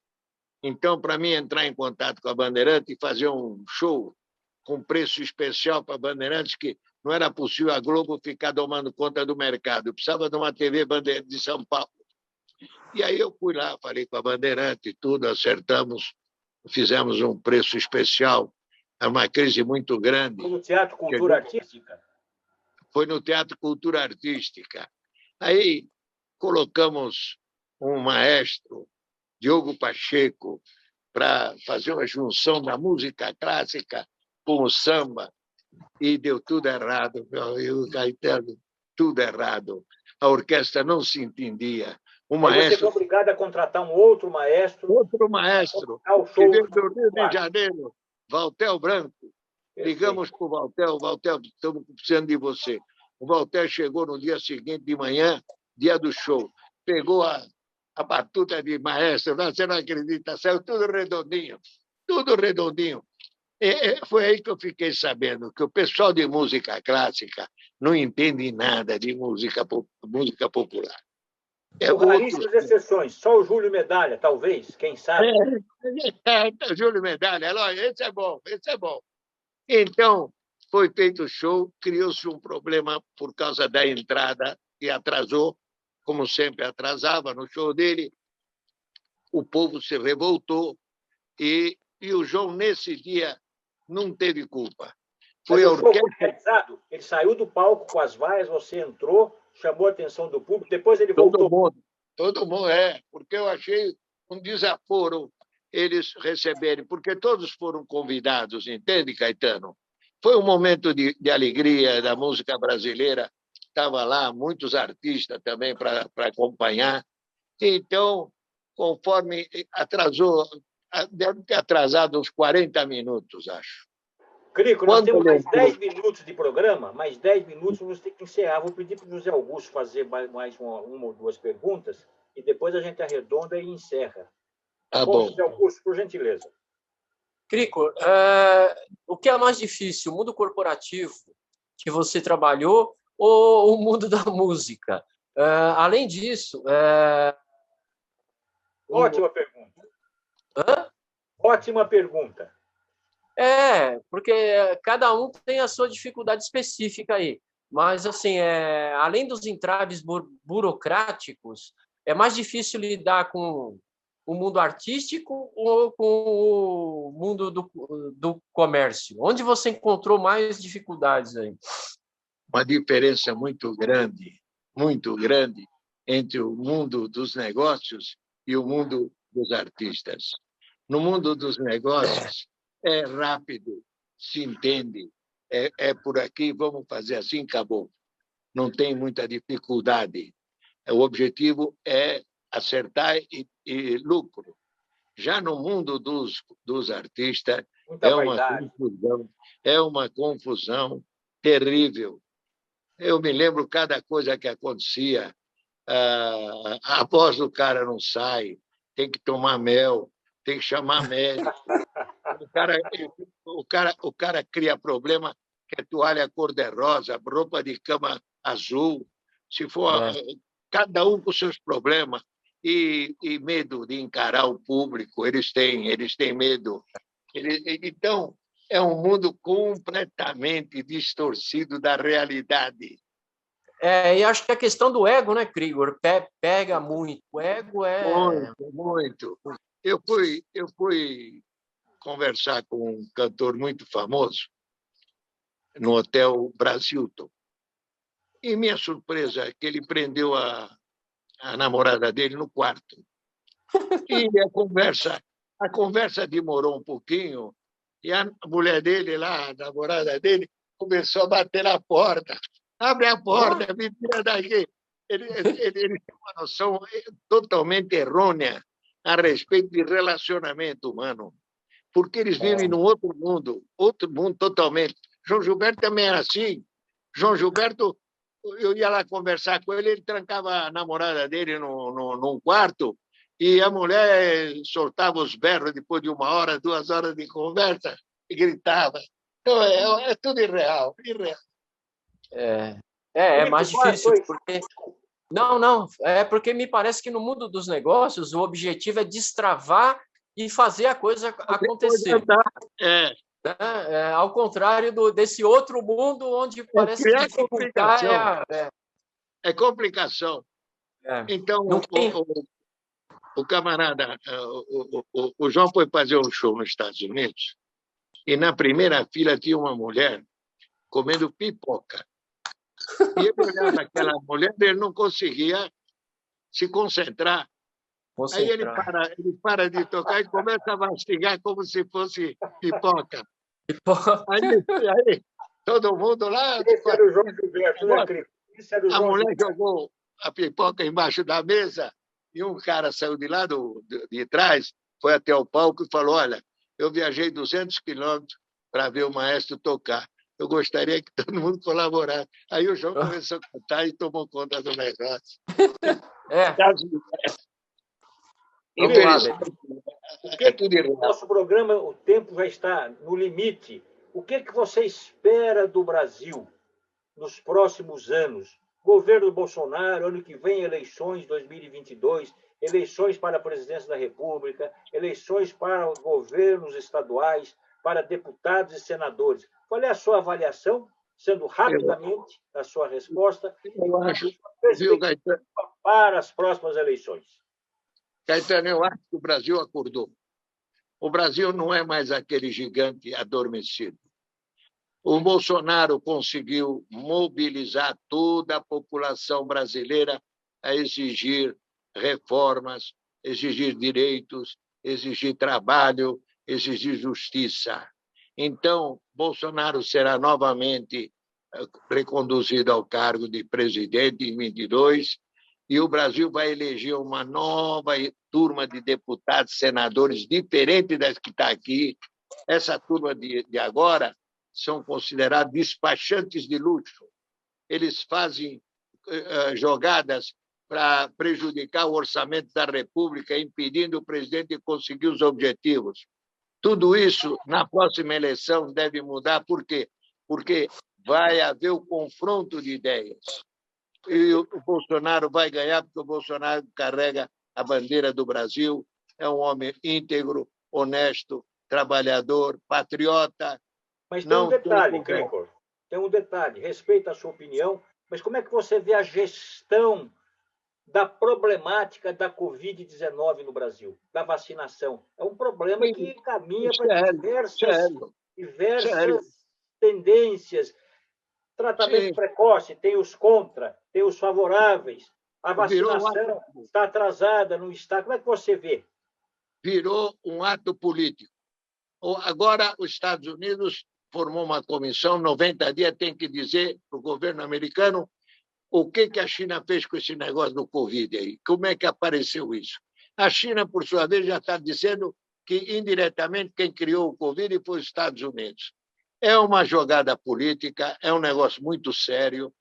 Então, para mim entrar em contato com a Bandeirantes e fazer um show com preço especial para a Bandeirantes, que não era possível a Globo ficar tomando conta do mercado. Eu precisava de uma TV Bandeirantes de São Paulo. E aí eu fui lá, falei com a Bandeirantes e tudo, acertamos, fizemos um preço especial. É uma crise muito grande. Foi no Teatro Cultura Artística? Foi no Teatro Cultura Artística. Aí colocamos um maestro, Diogo Pacheco, para fazer uma junção da música clássica com o samba, e deu tudo errado, meu amigo Caetano, tudo errado. A orquestra não se entendia. O maestro... Você foi obrigado a contratar um outro maestro. Outro maestro, que veio do Rio de Janeiro, Valtel Branco. Ligamos para o Valtel, Valtel, estamos precisando de você. O Valtel chegou no dia seguinte de manhã, dia do show, pegou a batuta de maestro, você não acredita, saiu tudo redondinho, tudo redondinho. Foi aí que eu fiquei sabendo que o pessoal de música clássica não entende nada de música popular. Raríssimas exceções, só o Júlio Medalha, talvez, quem sabe. Júlio Medalha, esse é bom, esse é bom. Então, foi feito o show, criou-se um problema por causa da entrada, que atrasou, como sempre atrasava no show dele. O povo se revoltou e o João, nesse dia, não teve culpa. Foi a orquestra... Ele saiu do palco com as vaias, você entrou, chamou a atenção do público, depois ele voltou. Todo mundo, porque eu achei um desaforo eles receberem, porque todos foram convidados, entende, Caetano? Foi um momento de alegria da música brasileira, estava lá muitos artistas também para acompanhar. Então, conforme atrasou, deve ter atrasado uns 40 minutos, acho. Crico, nós temos mais 10 minutos de programa, mais 10 minutos você tem que encerrar. Vou pedir para o José Augusto fazer mais uma ou duas perguntas e depois a gente arredonda e encerra. Tá bom. José Augusto, por gentileza. Crico, o que é mais difícil, o mundo corporativo que você trabalhou ou o mundo da música? Além disso... Ótima pergunta. Hã? Ótima pergunta. Porque cada um tem a sua dificuldade específica aí. Mas, assim, além dos entraves burocráticos, é mais difícil lidar com o mundo artístico ou com o mundo do comércio? Onde você encontrou mais dificuldades aí? Uma diferença muito grande entre o mundo dos negócios e o mundo dos artistas. No mundo dos negócios, é rápido, se entende, é por aqui, vamos fazer assim, acabou. Não tem muita dificuldade. O objetivo é acertar e lucro. Já no mundo dos artistas, é uma confusão terrível. Eu me lembro cada coisa que acontecia. A voz do cara não sai, tem que tomar mel, tem que chamar médico. O cara cria problema que é toalha cor-de-rosa, roupa de cama azul. Se for cada um com seus problemas e medo de encarar o público, eles têm medo. Então, é um mundo completamente distorcido da realidade. E acho que a questão do ego, né, Krigor, pega muito. O ego Muito. Eu fui conversar com um cantor muito famoso no Hotel Brasilton. E minha surpresa é que ele prendeu a namorada dele no quarto. E a conversa A conversa demorou um pouquinho e a mulher dele lá, a namorada dele, começou a bater na porta. Abre a porta, me tira daqui. Ele tem uma noção totalmente errônea a respeito de relacionamento humano, porque eles vivem num outro mundo totalmente. João Gilberto também era assim. João Gilberto, eu ia lá conversar com ele, ele trancava a namorada dele num quarto e a mulher soltava os berros depois de 1 hora, 2 horas de conversa e gritava. Então, é tudo irreal, irreal. É mais difícil, porque... Não, é porque me parece que no mundo dos negócios o objetivo é destravar e fazer a coisa acontecer. Ao contrário desse outro mundo onde parece que dificultar é complicação. Então, o camarada, o João foi fazer um show nos Estados Unidos e na primeira fila tinha uma mulher comendo pipoca. E ele olhava aquela mulher, ele não conseguia se concentrar. Aí ele para de tocar e começa a mastigar como se fosse pipoca. Aí todo mundo lá... Esse era o João Gilberto, né, a mulher jogou a pipoca embaixo da mesa e um cara saiu de lá de trás, foi até o palco e falou: olha, eu viajei 200 quilômetros para ver o maestro tocar. Eu gostaria que todo mundo colaborasse. Aí o João começou a cantar e tomou conta do negócio. Nosso programa, o tempo já está no limite. O que você espera do Brasil nos próximos anos? Governo Bolsonaro, ano que vem, eleições 2022, eleições para a presidência da República, eleições para governos estaduais, para deputados e senadores. Qual é a sua avaliação, sendo rapidamente a sua resposta, para as próximas eleições? Caetano, eu acho que o Brasil acordou. O Brasil não é mais aquele gigante adormecido. O Bolsonaro conseguiu mobilizar toda a população brasileira a exigir reformas, exigir direitos, exigir trabalho, exigir justiça. Então, Bolsonaro será novamente reconduzido ao cargo de presidente em 2022 e o Brasil vai eleger uma nova turma de deputados, senadores, diferente das que está aqui. Essa turma de agora são considerados despachantes de luxo. Eles fazem jogadas para prejudicar o orçamento da República, impedindo o presidente de conseguir os objetivos. Tudo isso, na próxima eleição, deve mudar. Por quê? Porque vai haver o confronto de ideias. E o Bolsonaro vai ganhar, porque o Bolsonaro carrega a bandeira do Brasil, é um homem íntegro, honesto, trabalhador, patriota. Mas tem um detalhe, Crico, tem um detalhe, respeito a sua opinião, mas como é que você vê a gestão da problemática da Covid-19 no Brasil, da vacinação? É um problema que caminha para diversas tendências. Tratamento precoce, tem os contra, tem os favoráveis. A vacinação está atrasada, não está. Como é que você vê? Virou um ato político. Agora, os Estados Unidos formou uma comissão, 90 dias, tem que dizer para o governo americano o que a China fez com esse negócio do Covid aí. Como é que apareceu isso? A China, por sua vez, já está dizendo que, indiretamente, quem criou o Covid foi os Estados Unidos. É uma jogada política, é um negócio muito sério.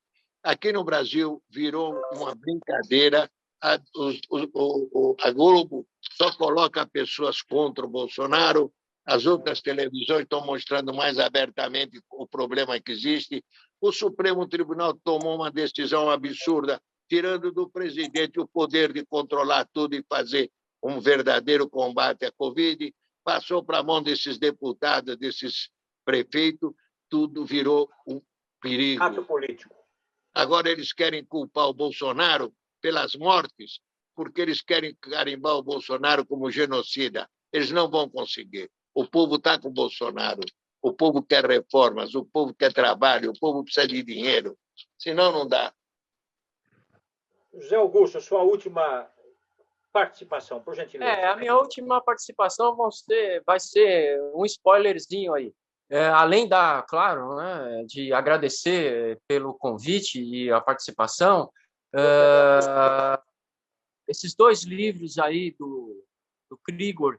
Aqui no Brasil virou uma brincadeira. A Globo só coloca pessoas contra o Bolsonaro, as outras televisões estão mostrando mais abertamente o problema que existe. O Supremo Tribunal tomou uma decisão absurda, tirando do presidente o poder de controlar tudo e fazer um verdadeiro combate à Covid, passou para a mão desses deputados, desses prefeitos, tudo virou um perigo. Ato político. Agora eles querem culpar o Bolsonaro pelas mortes, porque eles querem carimbar o Bolsonaro como genocida. Eles não vão conseguir. O povo está com o Bolsonaro. O povo quer reformas, o povo quer trabalho, o povo precisa de dinheiro. Senão, não dá. José Augusto, sua última participação, por gentileza. A minha última participação vai ser um spoilerzinho aí. Além claro, né, de agradecer pelo convite e a participação, esses 2 livros aí do Krigor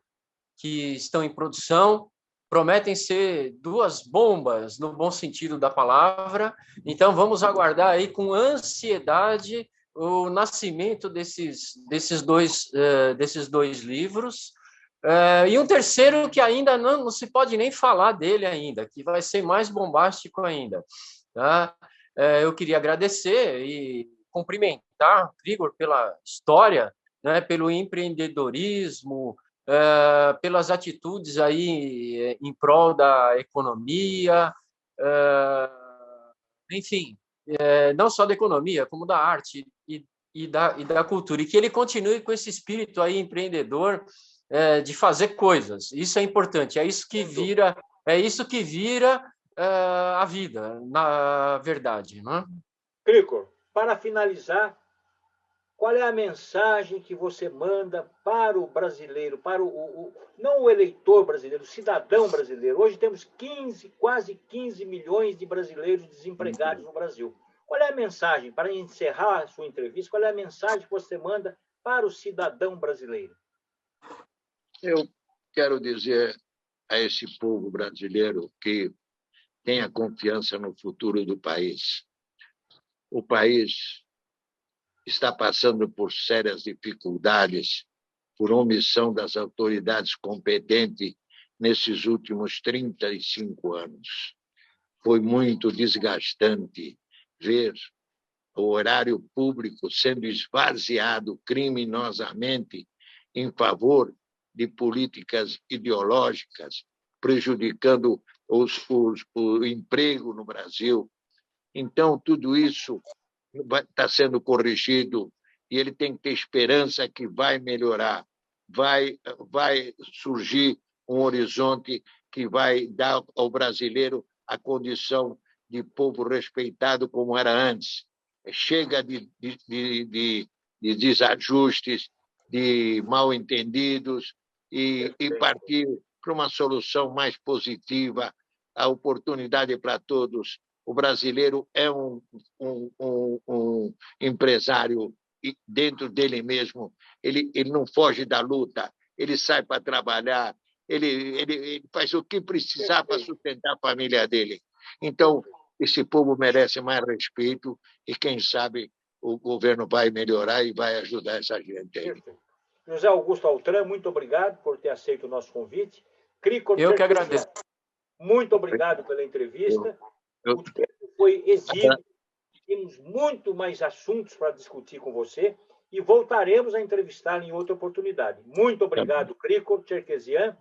que estão em produção prometem ser 2 bombas, no bom sentido da palavra. Então, vamos aguardar aí com ansiedade o nascimento desses dois livros. E um terceiro que ainda não se pode nem falar dele ainda, que vai ser mais bombástico ainda. Tá? Eu queria agradecer e cumprimentar o Krigor pela história, né, pelo empreendedorismo, pelas atitudes aí em prol da economia, enfim, não só da economia, como da arte e da cultura, e que ele continue com esse espírito aí empreendedor de fazer coisas. Isso é importante, é isso que vira a vida, na verdade, né? Krigor, para finalizar, qual é a mensagem que você manda para o brasileiro, para não o eleitor brasileiro, o cidadão brasileiro? Hoje temos quase 15 milhões de brasileiros desempregados no Brasil. Qual é a mensagem, para encerrar a sua entrevista, qual é a mensagem que você manda para o cidadão brasileiro? Eu quero dizer a esse povo brasileiro que tenha confiança no futuro do país. O país está passando por sérias dificuldades por omissão das autoridades competentes nesses últimos 35 anos. Foi muito desgastante ver o horário público sendo esvaziado criminosamente em favor de políticas ideológicas, prejudicando o emprego no Brasil. Então, tudo isso está sendo corrigido e ele tem que ter esperança que vai melhorar, vai surgir um horizonte que vai dar ao brasileiro a condição de povo respeitado como era antes. Chega de desajustes, de mal-entendidos e partir para uma solução mais positiva, a oportunidade para todos. O brasileiro é um empresário dentro dele mesmo. Ele não foge da luta, ele sai para trabalhar, ele faz o que precisar para sustentar a família dele. Então, esse povo merece mais respeito e, quem sabe, o governo vai melhorar e vai ajudar essa gente aí. José Augusto Altran, muito obrigado por ter aceito o nosso convite. Eu que agradeço. Muito obrigado pela entrevista. O tempo foi exíguo. Temos muito mais assuntos para discutir com você e voltaremos a entrevistá-lo em outra oportunidade. Muito obrigado, Krigor Cherkesyan.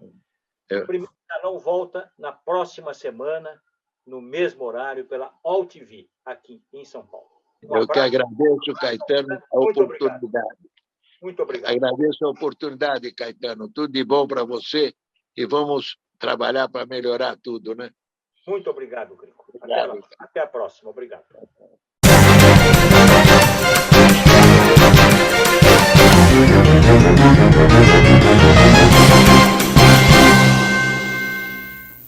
O primeiro salão volta na próxima semana, no mesmo horário, pela All TV, aqui em São Paulo. Eu que agradeço, Caetano, a oportunidade. Muito obrigado. Agradeço a oportunidade, Caetano. Tudo de bom para você e vamos trabalhar para melhorar tudo, né? Muito obrigado, Krigor. Até a próxima. Obrigado.